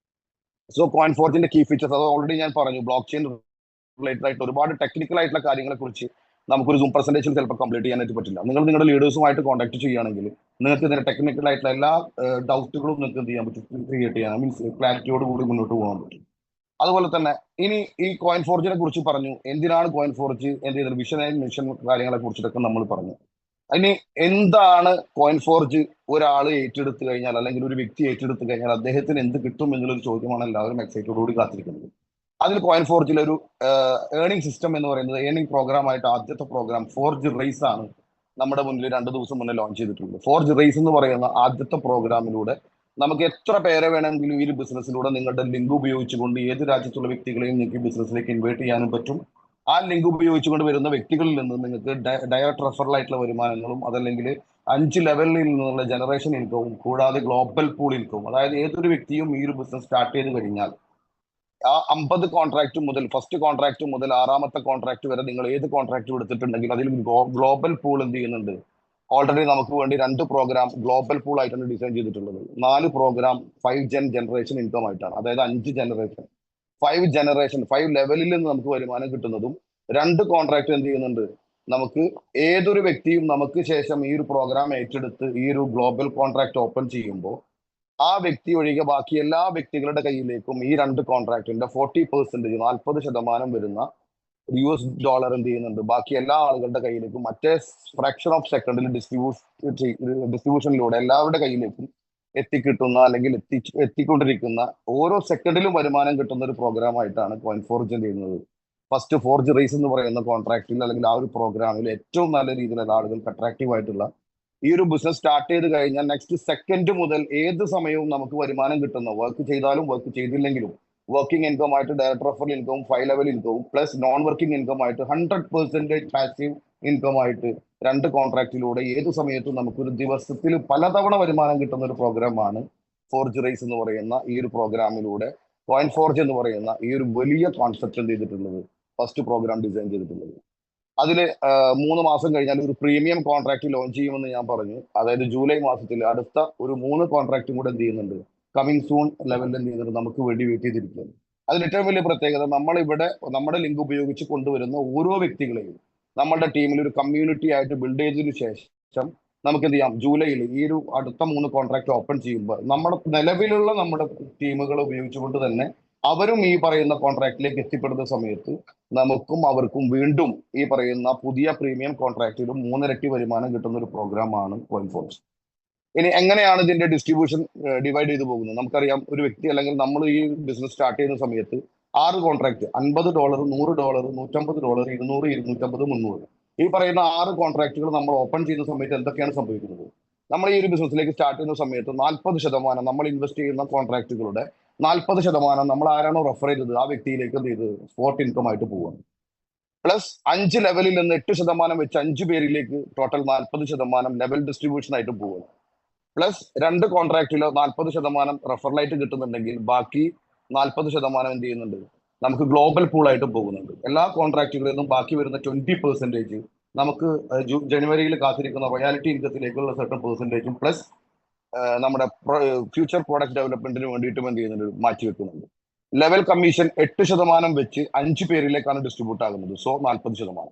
സോ കോയിൻ ഫോർജിന്റെ കീ ഫീച്ചേഴ്സ് അത് ഓൾറെഡി ഞാൻ പറഞ്ഞു. ബ്ലോക്ക് ചെയിൻ റിലേറ്റഡ് ആയിട്ട് ഒരുപാട് ടെക്നിക്കൽ ആയിട്ടുള്ള കാര്യങ്ങളെ കുറിച്ച് നമുക്കൊരു സൂം പ്രസന്റേഷൻ ചിലപ്പോൾ കംപ്ലീറ്റ് ചെയ്യാനായിട്ട് പറ്റില്ല. നിങ്ങൾ നിങ്ങളുടെ ലീഡേഴ്സുമായിട്ട് കോൺടാക്ട് ചെയ്യുകയാണെങ്കിൽ നിങ്ങൾക്ക് ഇതിന്റെ ടെക്നിക്കൽ ആയിട്ടുള്ള എല്ലാ ഡൗട്ടുകളും നിങ്ങൾക്ക് എന്ത് ചെയ്യാൻ പറ്റും, ക്രിയേറ്റ് ചെയ്യാൻ, മീൻസ് ക്ലാരിറ്റിയോട് കൂടി മുന്നോട്ട് പോകാൻ പറ്റും. അതുപോലെ തന്നെ ഇനി ഈ കോയിൻ ഫോർജിനെ കുറിച്ച് പറഞ്ഞു. എന്തിനാണ് കോയിൻ ഫോർജ്, എന്ത് ചെയ്തത്, വിഷൻ ആൻഡ് മിഷൻ കാര്യങ്ങളെ കുറിച്ചിട്ടൊക്കെ നമ്മൾ പറഞ്ഞു. ഇനി എന്താണ് കോയിൻ ഫോർജ് ഒരാൾ ഏറ്റെടുത്തു കഴിഞ്ഞാൽ, അല്ലെങ്കിൽ ഒരു വ്യക്തി ഏറ്റെടുത്തു കഴിഞ്ഞാൽ അദ്ദേഹത്തിന് എന്ത് കിട്ടും എന്നുള്ളൊരു ചോദ്യമാണ് എല്ലാവരും എക്സൈറ്റോടുകൂടി കാത്തിരിക്കുന്നത്. അതിൽ കോയിൻ ഫോർജിലെ ഒരു ഏർണിംഗ് സിസ്റ്റം എന്ന് പറയുന്നത് ഏർണിംഗ് പ്രോഗ്രാം ആയിട്ട് ആദ്യത്തെ പ്രോഗ്രാം ഫോർജ് റേസ് ആണ് നമ്മുടെ മുന്നിൽ 2 ദിവസം മുന്നേ ലോഞ്ച് ചെയ്തിട്ടുള്ളത്. ഫോർജ് റേസ് എന്ന് പറയുന്ന ആദ്യത്തെ പ്രോഗ്രാമിലൂടെ നമുക്ക് എത്ര പേരെ വേണമെങ്കിലും ഈ ഒരു ബിസിനസ്സിലൂടെ നിങ്ങളുടെ ലിങ്ക് ഉപയോഗിച്ചുകൊണ്ട് ഏത് രാജ്യത്തുള്ള വ്യക്തികളെയും നിങ്ങൾക്ക് ബിസിനസ്സിലേക്ക് ഇൻവൈറ്റ് ചെയ്യാനും പറ്റും. ആ ലിങ്ക് ഉപയോഗിച്ചുകൊണ്ട് വരുന്ന വ്യക്തികളിൽ നിന്ന് നിങ്ങൾക്ക് ഡയറക്റ്റ് റെഫറൽ ആയിട്ടുള്ള വരുമാനങ്ങളും അതല്ലെങ്കിൽ 5 ലെവലിൽ നിന്നുള്ള ജനറേഷൻ ഇൻകവും കൂടാതെ ഗ്ലോബൽ പൂൾ ഇൻകവും, അതായത് ഏതൊരു വ്യക്തിയും ഈ ഒരു ബിസിനസ് സ്റ്റാർട്ട് ചെയ്ത് കഴിഞ്ഞാൽ ആ 50 കോൺട്രാക്ട് മുതൽ ഫസ്റ്റ് കോൺട്രാക്ട് മുതൽ 6ാമത്തെ കോൺട്രാക്ട് വരെ നിങ്ങൾ ഏത് കോൺട്രാക്ട് എടുത്തിട്ടുണ്ടെങ്കിൽ അതിൽ ഗ്ലോബൽ പൂൾ എന്ത് ചെയ്യുന്നുണ്ട്. ഓൾറെഡി നമുക്ക് വേണ്ടി 2 പ്രോഗ്രാം ഗ്ലോബൽ പൂൾ ആയിട്ടാണ് ഡിസൈൻ ചെയ്തിട്ടുള്ളത്. 4 പ്രോഗ്രാം 5 ജനറേഷൻ ഇൻകം ആയിട്ടാണ്, അതായത് 5 ജനറേഷൻ 5 ജനറേഷൻ 5 ലെവലിൽ നിന്ന് നമുക്ക് വരുമാനം കിട്ടുന്നതും 2 കോൺട്രാക്ട് എന്ത് ചെയ്യുന്നുണ്ട്. നമുക്ക് ഏതൊരു വ്യക്തിയും നമുക്ക് ശേഷം ഈ ഒരു പ്രോഗ്രാം ഏറ്റെടുത്ത് ഈ ഒരു ഗ്ലോബൽ കോൺട്രാക്ട് ഓപ്പൺ ചെയ്യുമ്പോൾ ആ വ്യക്തി ഒഴികെ ബാക്കി എല്ലാ വ്യക്തികളുടെ കയ്യിലേക്കും ഈ 2 കോൺട്രാക്ടിന്റെ 40%, 40% വരുന്ന US$ എന്ത് ചെയ്യുന്നുണ്ട് ബാക്കി എല്ലാ ആളുകളുടെ കയ്യിലേക്കും മറ്റേ ഫ്രാക്ഷൻ ഓഫ് സെക്കൻഡിൽ ഡിസ്ട്രിബ്യൂഷനിലൂടെ എല്ലാവരുടെ കയ്യിലേക്കും എത്തിക്കിട്ടുന്ന അല്ലെങ്കിൽ എത്തിക്കൊണ്ടിരിക്കുന്ന ഓരോ സെക്കൻഡിലും വരുമാനം കിട്ടുന്ന ഒരു പ്രോഗ്രാം ആയിട്ടാണ് കോയിൻ ഫോർജ് ചെയ്യുന്നത്. ഫസ്റ്റ് ഫോർജ് റേസ് എന്ന് പറയുന്ന കോൺട്രാക്റ്റിൽ അല്ലെങ്കിൽ ആ ഒരു പ്രോഗ്രാമിൽ ഏറ്റവും നല്ല രീതിയിലുള്ള ആളുകൾക്ക് അട്രാക്റ്റീവ് ആയിട്ടുള്ള ഈ ഒരു ബിസിനസ് സ്റ്റാർട്ട് ചെയ്ത് കഴിഞ്ഞാൽ നെക്സ്റ്റ് സെക്കൻഡ് മുതൽ ഏത് സമയവും നമുക്ക് വരുമാനം കിട്ടുന്ന, വർക്ക് ചെയ്താലും വർക്ക് ചെയ്തില്ലെങ്കിലും വർക്കിംഗ് ഇൻകം ആയിട്ട് ഡയറക്ട് റെഫറൽ ഇൻകവും 5 ലെവൽ ഇൻകവും പ്ലസ് നോൺ വർക്കിംഗ് ഇൻകം ആയിട്ട് 100% പാസീവ് ഇൻകം ആയിട്ട് 2 കോൺട്രാക്റ്റിലൂടെ ഏത് സമയത്തും നമുക്കൊരു ദിവസത്തിൽ പലതവണ വരുമാനം കിട്ടുന്ന ഒരു പ്രോഗ്രാമാണ് ഫോർജ് റേസ് എന്ന് പറയുന്ന ഈ ഒരു പ്രോഗ്രാമിലൂടെ കോയിൻ ഫോർജ് എന്ന് പറയുന്ന ഈ ഒരു വലിയ കോൺസെപ്റ്റ് എന്ത് ചെയ്തിട്ടുള്ളത്, ഫസ്റ്റ് പ്രോഗ്രാം ഡിസൈൻ ചെയ്തിട്ടുള്ളത്. അതിൽ 3 മാസം കഴിഞ്ഞാൽ ഒരു പ്രീമിയം കോൺട്രാക്ട് ലോഞ്ച് ചെയ്യുമെന്ന് ഞാൻ പറഞ്ഞു. അതായത് ജൂലൈ മാസത്തിൽ അടുത്ത ഒരു 3 കോൺട്രാക്റ്റും കൂടെ എന്ത് ചെയ്യുന്നുണ്ട്, കമ്മിങ് സൂൺ ലെവലിൽ എന്ത് ചെയ്യുന്നുണ്ട്, നമുക്ക് വേണ്ടി വെയിറ്റ് ചെയ്തിരിക്കുകയാണ്. അതിൽ ഏറ്റവും വലിയ പ്രത്യേകത നമ്മളിവിടെ നമ്മുടെ ലിങ്ക് ഉപയോഗിച്ച് കൊണ്ടുവരുന്ന ഓരോ വ്യക്തികളെയും നമ്മുടെ ടീമിൽ ഒരു കമ്മ്യൂണിറ്റി ആയിട്ട് ബിൽഡ് ചെയ്തതിനു ശേഷം നമുക്ക് എന്ത് ചെയ്യാം, ജൂലൈയിൽ ഈ ഒരു അടുത്ത 3 കോൺട്രാക്ട് ഓപ്പൺ ചെയ്യുമ്പോൾ നമ്മുടെ നിലവിലുള്ള നമ്മുടെ ടീമുകൾ ഉപയോഗിച്ചുകൊണ്ട് തന്നെ അവരും ഈ പറയുന്ന കോൺട്രാക്റ്റിലേക്ക് എത്തിപ്പെടുന്ന സമയത്ത് നമുക്കും അവർക്കും വീണ്ടും ഈ പറയുന്ന പുതിയ പ്രീമിയം കോൺട്രാക്റ്റിലും 3 ഇരട്ടി വരുമാനം കിട്ടുന്ന ഒരു പ്രോഗ്രാമാണ് കോയിൻ ഫോർജ്. ഇനി എങ്ങനെയാണ് ഇതിന്റെ ഡിസ്ട്രിബ്യൂഷൻ ഡിവൈഡ് ചെയ്ത് പോകുന്നത്? നമുക്കറിയാം, ഒരു വ്യക്തി അല്ലെങ്കിൽ നമ്മൾ ഈ ബിസിനസ് സ്റ്റാർട്ട് ചെയ്യുന്ന സമയത്ത് 6 കോൺട്രാക്ട് $50, $100, $150, 200, 250, 300 ഈ പറയുന്ന 6 കോൺട്രാക്റ്റുകൾ നമ്മൾ ഓപ്പൺ ചെയ്യുന്ന സമയത്ത് എന്തൊക്കെയാണ് സംഭവിക്കുന്നത്? നമ്മൾ ഈ ഒരു ബിസിനസ്സിലേക്ക് സ്റ്റാർട്ട് ചെയ്യുന്ന സമയത്ത് 40% നമ്മൾ ഇൻവെസ്റ്റ് ചെയ്യുന്ന കോൺട്രാക്റ്റുകളുടെ 40% നമ്മൾ ആരാണോ റെഫർ ചെയ്തത് ആ വ്യക്തിയിലേക്ക് എന്ത് ചെയ്ത് സ്പോട്ട് ഇൻകം ആയിട്ട് പോവുകയാണ്. പ്ലസ് 5 ലെവലിൽ നിന്ന് 8% വെച്ച് 5 പേരിലേക്ക് ടോട്ടൽ 40% ലെവൽ ഡിസ്ട്രിബ്യൂഷൻ ആയിട്ട് പോവുകയാണ്. പ്ലസ് 2 കോൺട്രാക്റ്റിലോ 40% റെഫറലായിട്ട് കിട്ടുന്നുണ്ടെങ്കിൽ ബാക്കി 40% എന്ത് ചെയ്യുന്നുണ്ട്, നമുക്ക് ഗ്ലോബൽ പൂൾ ആയിട്ട് പോകുന്നുണ്ട്. എല്ലാ കോൺട്രാക്റ്റുകളിൽ നിന്നും ബാക്കി വരുന്ന 20% നമുക്ക് ജനുവരിയിൽ കാത്തിരിക്കുന്ന റോയാലിറ്റി ഇൻകത്തിലേക്കുള്ള സർട്ടൺ പെർസെൻറ്റേജും പ്ലസ് നമ്മുടെ ഫ്യൂച്ചർ പ്രോഡക്റ്റ് ഡെവലപ്മെന്റിന് വേണ്ടിയിട്ടും എന്ത് ചെയ്യുന്നുണ്ട്, മാറ്റി വെക്കുന്നുണ്ട്. ലെവൽ കമ്മീഷൻ 8% വെച്ച് 5 പേരിലേക്കാണ് ഡിസ്ട്രിബ്യൂട്ട് ആകുന്നത്. സോ 40%.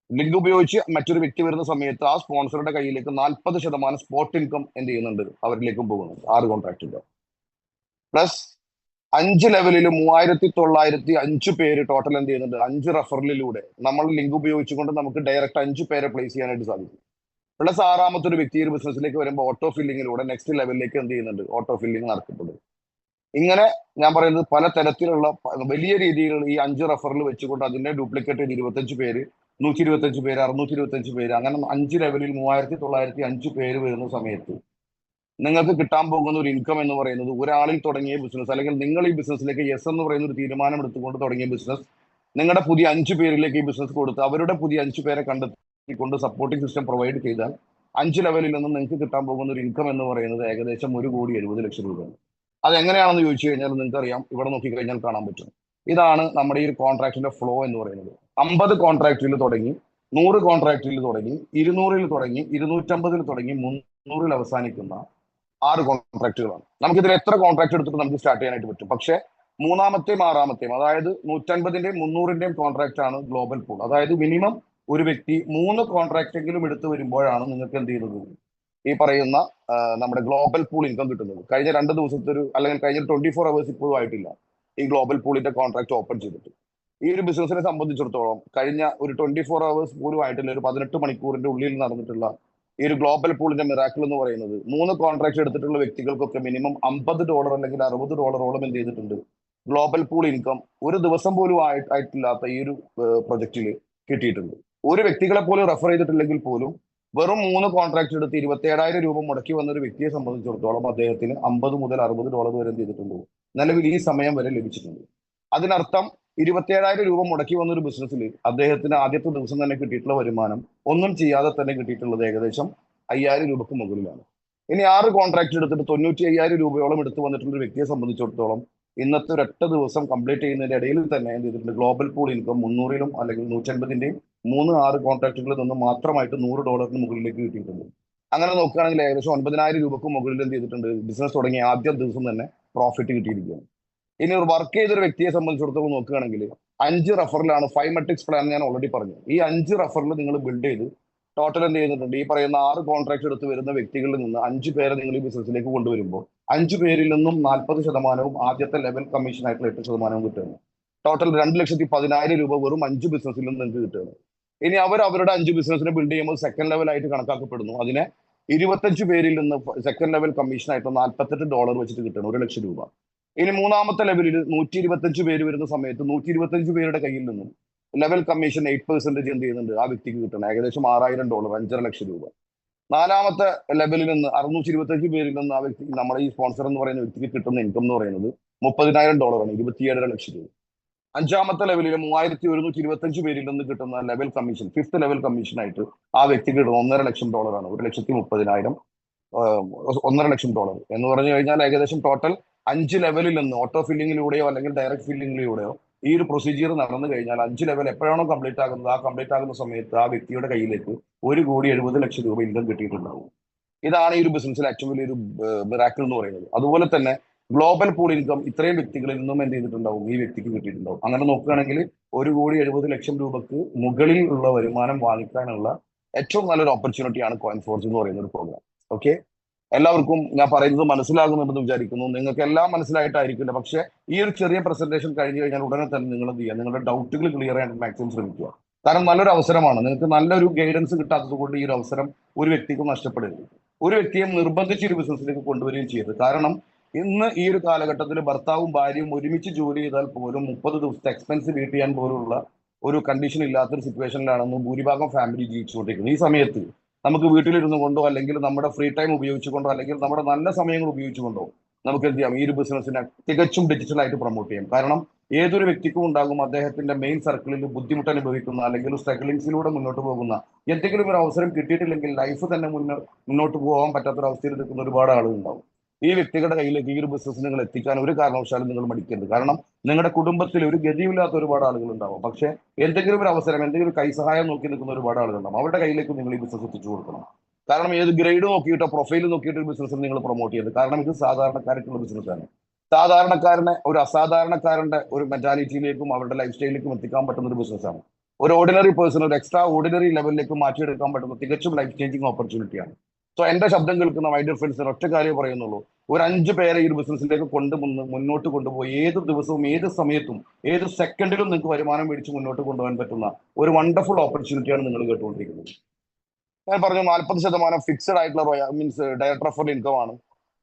ലിങ്ക് ഉപയോഗിച്ച് മറ്റൊരു വ്യക്തി വരുന്ന സമയത്ത് ആ സ്പോൺസറുടെ കയ്യിലേക്ക് 40% സ്പോട്ട് ഇൻകം എന്ത് ചെയ്യുന്നുണ്ട്, അവരിലേക്കും പോകുന്നുണ്ട്. 6 കോൺട്രാക്റ്റിന്റെ പ്ലസ് 5 ലെവലിൽ 3905 പേര് ടോട്ടൽ എന്ത് ചെയ്യുന്നുണ്ട്, 5 റെഫറലിലൂടെ നമ്മൾ ലിങ്ക് ഉപയോഗിച്ചുകൊണ്ട് നമുക്ക് ഡയറക്റ്റ് 5 പേരെ പ്ലേസ് ചെയ്യാനായിട്ട് സാധിക്കും. പ്ലസ് 6ാമത്തെ ഒരു വ്യക്തി ഒരു ബിസിനസ്സിലേക്ക് വരുമ്പോൾ ഓട്ടോ ഫില്ലിങ്ങിലൂടെ നെക്സ്റ്റ് ലെവലിലേക്ക് എന്ത് ചെയ്യുന്നുണ്ട്, ഓട്ടോ ഫില്ലിംഗ് നടത്തപ്പെടും. ഇങ്ങനെ ഞാൻ പറയുന്നത് പല തരത്തിലുള്ള വലിയ രീതിയിലുള്ള ഈ 5 റെഫറൽ വെച്ചുകൊണ്ട് അതിന്റെ ഡ്യൂപ്ലിക്കേറ്റ് ചെയ്ത് 25 പേര്, 125 പേര്, 625 പേര്, അങ്ങനെ 5 ലെവലിൽ 3905 പേര് വരുന്ന സമയത്ത് നിങ്ങൾക്ക് കിട്ടാൻ പോകുന്ന ഒരു ഇൻകം എന്ന് പറയുന്നത് ഒരാളിൽ തുടങ്ങിയ ബിസിനസ് അല്ലെങ്കിൽ നിങ്ങൾ ഈ ബിസിനസ്സിലേക്ക് യെസ് എന്ന് പറയുന്ന ഒരു തീരുമാനം എടുത്തുകൊണ്ട് തുടങ്ങിയ ബിസിനസ് നിങ്ങളുടെ പുതിയ 5 പേരിലേക്ക് ഈ ബിസിനസ് കൊടുത്ത് അവരുടെ പുതിയ 5 പേരെ കണ്ടെത്തിക്കൊണ്ട് സപ്പോർട്ടിംഗ് സിസ്റ്റം പ്രൊവൈഡ് ചെയ്താൽ 5 ലെവലിൽ നിന്നും നിങ്ങൾക്ക് കിട്ടാൻ പോകുന്ന ഒരു ഇൻകം എന്ന് പറയുന്നത് ഏകദേശം 1,70,00,000 രൂപയാണ്. അതെങ്ങനെയാണെന്ന് ചോദിച്ചു കഴിഞ്ഞാൽ നിങ്ങൾക്ക് അറിയാം, ഇവിടെ നോക്കിക്കഴിഞ്ഞാൽ കാണാൻ പറ്റും. ഇതാണ് നമ്മുടെ ഈ ഒരു കോൺട്രാക്റ്റിന്റെ ഫ്ലോ എന്ന് പറയുന്നത്. 50 കോൺട്രാക്റ്റിൽ തുടങ്ങി, 100 കോൺട്രാക്റ്റിൽ തുടങ്ങി, 200-ൽ തുടങ്ങി, 250-ൽ തുടങ്ങി, 300-ൽ അവസാനിക്കുന്ന 6 കോൺട്രാക്റ്റുകളാണ്. നമുക്കിതിൽ എത്ര കോൺട്രാക്ട് എടുത്തിട്ട് നമുക്ക് സ്റ്റാർട്ട് ചെയ്യാനായിട്ട് പറ്റും. പക്ഷേ 3ാമത്തെയും 6ാമത്തെയും അതായത് 150-ന്റെയും 300-ന്റെയും കോൺട്രാക്ട് ആണ് ഗ്ലോബൽ പൂൾ. അതായത് മിനിമം ഒരു വ്യക്തി 3 കോൺട്രാക്റ്റെങ്കിലും എടുത്തു വരുമ്പോഴാണ് നിങ്ങൾക്ക് എന്ത് ചെയ്യുന്നത്, ഈ പറയുന്ന നമ്മുടെ ഗ്ലോബൽ പൂൾ ഇൻകം കിട്ടുന്നത്. കഴിഞ്ഞ 2 ദിവസത്തെ ഒരു അല്ലെങ്കിൽ കഴിഞ്ഞ 24 hours ഇപ്പോഴും ആയിട്ടില്ല ഈ ഗ്ലോബൽ പൂളിന്റെ കോൺട്രാക്ട് ഓപ്പൺ ചെയ്തിട്ട്. ഈ ഒരു ബിസിനസിനെ സംബന്ധിച്ചിടത്തോളം കഴിഞ്ഞ ഒരു 24 hours പോലും ആയിട്ടില്ല, ഒരു 18 മണിക്കൂറിന്റെ ഉള്ളിൽ നടന്നിട്ടുള്ള ഈ ഒരു ഗ്ലോബൽ പൂളിന്റെ മിറാക്കിൾ എന്ന് പറയുന്നത് 3 കോൺട്രാക്ട് എടുത്തിട്ടുള്ള വ്യക്തികൾക്കൊക്കെ മിനിമം $50 അല്ലെങ്കിൽ $60 എന്ത് ചെയ്തിട്ടുണ്ട്, ഗ്ലോബൽ പൂൾ ഇൻകം ഒരു ദിവസം പോലും ആയിട്ടില്ലാത്ത ഈ ഒരു പ്രൊജക്റ്റിൽ കിട്ടിയിട്ടുണ്ട്. ഒരു വ്യക്തികളെ പോലും റെഫർ ചെയ്തിട്ടില്ലെങ്കിൽ പോലും വെറും 3 കോൺട്രാക്ട് എടുത്ത് 27,000 രൂപ മുടക്കി വന്ന ഒരു വ്യക്തിയെ സംബന്ധിച്ചിടത്തോളം അദ്ദേഹത്തിന് 50 മുതൽ $60 വരെ എന്ത് ചെയ്തിട്ടുണ്ട്, നിലവിൽ ഈ സമയം വരെ ലഭിച്ചിട്ടുണ്ട്. അതിനർത്ഥം 27,000 രൂപ മുടക്കി വന്ന ഒരു ബിസിനസ്സിൽ അദ്ദേഹത്തിന് ആദ്യത്തെ ദിവസം തന്നെ കിട്ടിയിട്ടുള്ള വരുമാനം ഒന്നും ചെയ്യാതെ തന്നെ കിട്ടിയിട്ടുള്ളത് ഏകദേശം 5,000 രൂപക്ക് മുകളിലാണ്. ഇനി 6 കോൺട്രാക്ട് എടുത്തിട്ട് 95,000 രൂപയോളം എടുത്തു വന്നിട്ടുള്ള ഒരു വ്യക്തിയെ സംബന്ധിച്ചിടത്തോളം ഇന്നത്തെ ഒരൊറ്റ ദിവസം കംപ്ലീറ്റ് ചെയ്യുന്നതിന്റെ ഇടയിൽ തന്നെ എന്ത് ചെയ്തിട്ടുണ്ട്, ഗ്ലോബൽ പൂൾ ഇൻകം 300-ലും അല്ലെങ്കിൽ 150-ന്റെയും 3-6 കോൺട്രാക്ടുകളിൽ നിന്ന് മാത്രമായിട്ട് $100 മുകളിലേക്ക് കിട്ടിയിട്ടുണ്ട്. അങ്ങനെ നോക്കുകയാണെങ്കിൽ ഏകദേശം 9,000 രൂപക്ക് മുകളിൽ എന്ത് ചെയ്തിട്ടുണ്ട്, ബിസിനസ് തുടങ്ങിയ ആദ്യ ദിവസം തന്നെ പ്രോഫിറ്റ് കിട്ടിയിരിക്കുകയാണ്. ഇനി ഒരു വർക്ക് ചെയ്തൊരു വ്യക്തിയെ സംബന്ധിച്ചിടത്തോളം നോക്കുകയാണെങ്കിൽ 5 റഫറിലാണ് 5 മെട്രിക്സ് പ്ലാൻ ഞാൻ ഓൾറെഡി പറഞ്ഞു. ഈ 5 റഫറിൽ നിങ്ങൾ ബിൽഡ് ചെയ്ത് ടോട്ടൽ എന്ത് ചെയ്യുന്നുണ്ട്, ഈ പറയുന്ന 6 കോൺട്രാക്ട് എടുത്ത് വരുന്ന വ്യക്തികളിൽ നിന്ന് 5 പേരെ നിങ്ങൾ ഈ ബിസിനസ്സിലേക്ക് കൊണ്ടുവരുമ്പോൾ 5 പേരിൽ നിന്നും 40% ആദ്യത്തെ ലെവൽ കമ്മീഷൻ ആയിട്ടുള്ള 8% കിട്ടുകയാണ്. ടോട്ടൽ 2,10,000 രൂപ വെറും 5 ബിസിനസ്സിൽ നിന്ന് നിങ്ങൾക്ക് കിട്ടുകയാണ്. ഇനി അവരുടെ 5 ബിസിനസ്സിനെ ബിൽഡ് ചെയ്യുമ്പോൾ സെക്കൻഡ് ലെവൽ ആയിട്ട് കണക്കാക്കപ്പെടുന്നു. അതിനെ 25 പേരിൽ നിന്ന് സെക്കൻഡ് ലെവൽ കമ്മീഷൻ ആയിട്ട് $48 വെച്ചിട്ട് കിട്ടുകയാണ്, 1,00,000 രൂപ. ഇനി മൂന്നാമത്തെ ലെവലിൽ 125 പേര് വരുന്ന സമയത്ത് 125 പേരുടെ കയ്യിൽ നിന്നും ലെവൽ കമ്മീഷൻ 8% എന്ത് ചെയ്യുന്നുണ്ട്, ആ വ്യക്തിക്ക് കിട്ടണം ഏകദേശം $6,000, 5,50,000 രൂപ. നാലാമത്തെ ലെവലിൽ നിന്ന് 625 പേരിൽ നിന്ന് ആ വ്യക്തി, നമ്മുടെ ഈ സ്പോൺസർ എന്ന് പറയുന്ന വ്യക്തിക്ക് കിട്ടുന്ന ഇൻകം എന്ന് പറയുന്നത് $30,000 ആണ്, 27,50,000 രൂപ. അഞ്ചാമത്തെ ലെവലിൽ 3,125 പേരിൽ നിന്ന് കിട്ടുന്ന level commission, 5th level commission ആയിട്ട് ആ വ്യക്തിക്ക് കിട്ടുന്ന $1,50,000 ആണ്, 1,30,000, $1,50,000 എന്ന് പറഞ്ഞു കഴിഞ്ഞാൽ ഏകദേശം ടോട്ടൽ 5 ലെവലിൽ നിന്ന് ഓട്ടോ ഫില്ലിങ്ങിലൂടെയോ അല്ലെങ്കിൽ ഡയറക്ട് ഫില്ലിങ്ങിലൂടെയോ ഈ ഒരു പ്രൊസീജിയർ നടന്നു കഴിഞ്ഞാൽ 5 ലെവൽ എപ്പോഴാണോ കംപ്ലീറ്റ് ആകുന്നത്, ആ കംപ്ലീറ്റ് ആകുന്ന സമയത്ത് ആ വ്യക്തിയുടെ കയ്യിലേക്ക് 1,70,00,000 രൂപ ഇൻകം കിട്ടിയിട്ടുണ്ടാവും. ഇതാണ് ഈ ഒരു ബിസിനസ്സിൽ ഏറ്റവും വലിയൊരു മിറാക്കിൾ എന്ന് പറയുന്നത്. അതുപോലെ തന്നെ ഗ്ലോബൽ പൂൾ ഇൻകം ഇത്രയും വ്യക്തികളിൽ നിന്നും എന്ത് ചെയ്തിട്ടുണ്ടാവും, ഈ വ്യക്തിക്ക് കിട്ടിയിട്ടുണ്ടാവും. അങ്ങനെ നോക്കുകയാണെങ്കിൽ 1,70,00,000 രൂപക്ക് മുകളിൽ ഉള്ള വരുമാനം വാങ്ങിക്കാനുള്ള ഏറ്റവും നല്ലൊരു ഓപ്പർച്യൂണിറ്റിയാണ് കോയിൻ ഫോർജ് എന്ന് പറയുന്ന ഒരു പ്രോഗ്രാം. ഓക്കെ, എല്ലാവർക്കും ഞാൻ പറയുന്നത് മനസ്സിലാകുന്നുണ്ടെന്ന് വിചാരിക്കുന്നു. നിങ്ങൾക്ക് എല്ലാം മനസ്സിലായിട്ടായിരിക്കില്ല, പക്ഷേ ഈ ഒരു ചെറിയ പ്രസന്റേഷൻ കഴിഞ്ഞു കഴിഞ്ഞാൽ ഉടനെ തന്നെ നിങ്ങൾ എന്ത് ചെയ്യുക, നിങ്ങളുടെ ഡൗട്ടുകൾ ക്ലിയർ ചെയ്യാൻ മാക്സിമം ശ്രമിക്കുക. കാരണം നല്ലൊരു അവസരമാണ്. നിങ്ങൾക്ക് നല്ലൊരു ഗൈഡൻസ് കിട്ടാത്തത് കൊണ്ട് ഈ ഒരു അവസരം ഒരു വ്യക്തിക്കും നഷ്ടപ്പെടരുത്. ഒരു വ്യക്തിയെ നിർബന്ധിച്ച് ഒരു ബിസിനസ്സിലേക്ക് കൊണ്ടുവരികയും ചെയ്യരുത്. കാരണം ഇന്ന് ഈ ഒരു കാലഘട്ടത്തിൽ ഭർത്താവും ഭാര്യയും ഒരുമിച്ച് ജോലി ചെയ്താൽ പോലും 30 ദിവസത്തെ എക്സ്പെൻസ് മീറ്റ് ചെയ്യാൻ പോലുള്ള ഒരു കണ്ടീഷൻ ഇല്ലാത്തൊരു സിറ്റുവേഷനിലാണെന്ന് ഭൂരിഭാഗം ഫാമിലി ജീവിച്ചുകൊണ്ടിരിക്കുന്നത്. ഈ സമയത്ത് നമുക്ക് വീട്ടിലിരുന്നു കൊണ്ടോ അല്ലെങ്കിൽ നമ്മുടെ ഫ്രീ ടൈം ഉപയോഗിച്ചുകൊണ്ടോ അല്ലെങ്കിൽ നമ്മുടെ നല്ല സമയങ്ങൾ ഉപയോഗിച്ചുകൊണ്ടോ നമുക്ക് എന്ത് ചെയ്യാം, ഈ ഒരു ബിസിനസ്സിനെ തികച്ചും ഡിജിറ്റലായിട്ട് പ്രൊമോട്ട് ചെയ്യാം. കാരണം ഏതൊരു വ്യക്തിക്കും ഉണ്ടാകും അദ്ദേഹത്തിന്റെ മെയിൻ സർക്കിളിൽ ബുദ്ധിമുട്ട് അനുഭവിക്കുന്ന അല്ലെങ്കിൽ സ്ട്രഗിളിങ്സിലൂടെ മുന്നോട്ട് പോകുന്ന, എന്തെങ്കിലും ഒരു അവസരം കിട്ടിയിട്ടില്ലെങ്കിൽ ലൈഫ് തന്നെ മുന്നോട്ട് പോകാൻ പറ്റാത്തൊരു അവസ്ഥയിൽ നിൽക്കുന്ന ഒരുപാട് ആളുകൾ ഉണ്ടാവും. ഈ വ്യക്തികളുടെ കയ്യിലേക്ക് ഈ ഒരു ബിസിനസ് നിങ്ങൾ എത്തിക്കാൻ ഒരു കാരണവശാലും നിങ്ങൾ മടിക്കരുത്. കാരണം നിങ്ങളുടെ കുടുംബത്തിൽ ഒരു ഗതിയില്ലാത്ത ഒരുപാട് ആളുകൾ ഉണ്ടാവും. പക്ഷെ എന്തെങ്കിലും ഒരു അവസരം, എന്തെങ്കിലും ഒരു കൈസഹായം നോക്കി നിൽക്കുന്ന ഒരുപാട് ആളുകൾ ഉണ്ടാവും. അവരുടെ കയ്യിലേക്ക് നിങ്ങൾ ഈ ബിസിനസ് എത്തിച്ചു കൊടുക്കണം. കാരണം ഏത് ഗ്രേഡ് നോക്കിയിട്ടോ പ്രൊഫൈൽ നോക്കിയിട്ട് ഒരു ബിസിനസ് നിങ്ങൾ പ്രൊമോട്ട് ചെയ്യരുത്. കാരണം ഇത് സാധാരണക്കാർക്കുള്ള ബിസിനസ്സാണ്. സാധാരണക്കാരനെ ഒരു അസാധാരണക്കാരന്റെ ഒരു മെന്റാലിറ്റിയിലേക്കും അവരുടെ ലൈഫ് സ്റ്റൈലിലേക്കും എത്തിക്കാൻ പറ്റുന്ന ഒരു ബിസിനസ്സാണ്. ഒരു ഓർഡിനറി പേഴ്സൺ ഒരു എക്സ്ട്രാ ഓർഡിനറി ലെവലിലേക്ക് മാറ്റിയെടുക്കാൻ പറ്റുന്ന തികച്ചും ലൈഫ് ചേഞ്ചിങ് ഓപ്പർച്യൂണിറ്റിയാണ്. സോ എന്റെ ശബ്ദം കേൾക്കുന്ന മൈ ഡിയർ ഫ്രണ്ട്സിന് ഒറ്റ കാര്യം പറയുന്നുള്ളൂ, ഒരു 5 പേരെ ഈ ഒരു ബിസിനസ്സിലേക്ക് മുന്നോട്ട് കൊണ്ടുപോയി ഏത് ദിവസവും ഏത് സമയത്തും ഏത് സെക്കൻഡിലും നിങ്ങൾക്ക് വരുമാനം മേടിച്ച് മുന്നോട്ട് കൊണ്ടുപോകാൻ പറ്റുന്ന ഒരു വണ്ടർഫുൾ ഓപ്പർച്യൂണിറ്റിയാണ് നിങ്ങൾ കേട്ടുകൊണ്ടിരിക്കുന്നത്. ഞാൻ പറഞ്ഞു 40% ഫിക്സഡ് ആയിട്ടുള്ള മീൻസ് ഡയറക്ട് റെഫറൽ ഇൻകം ആണ്.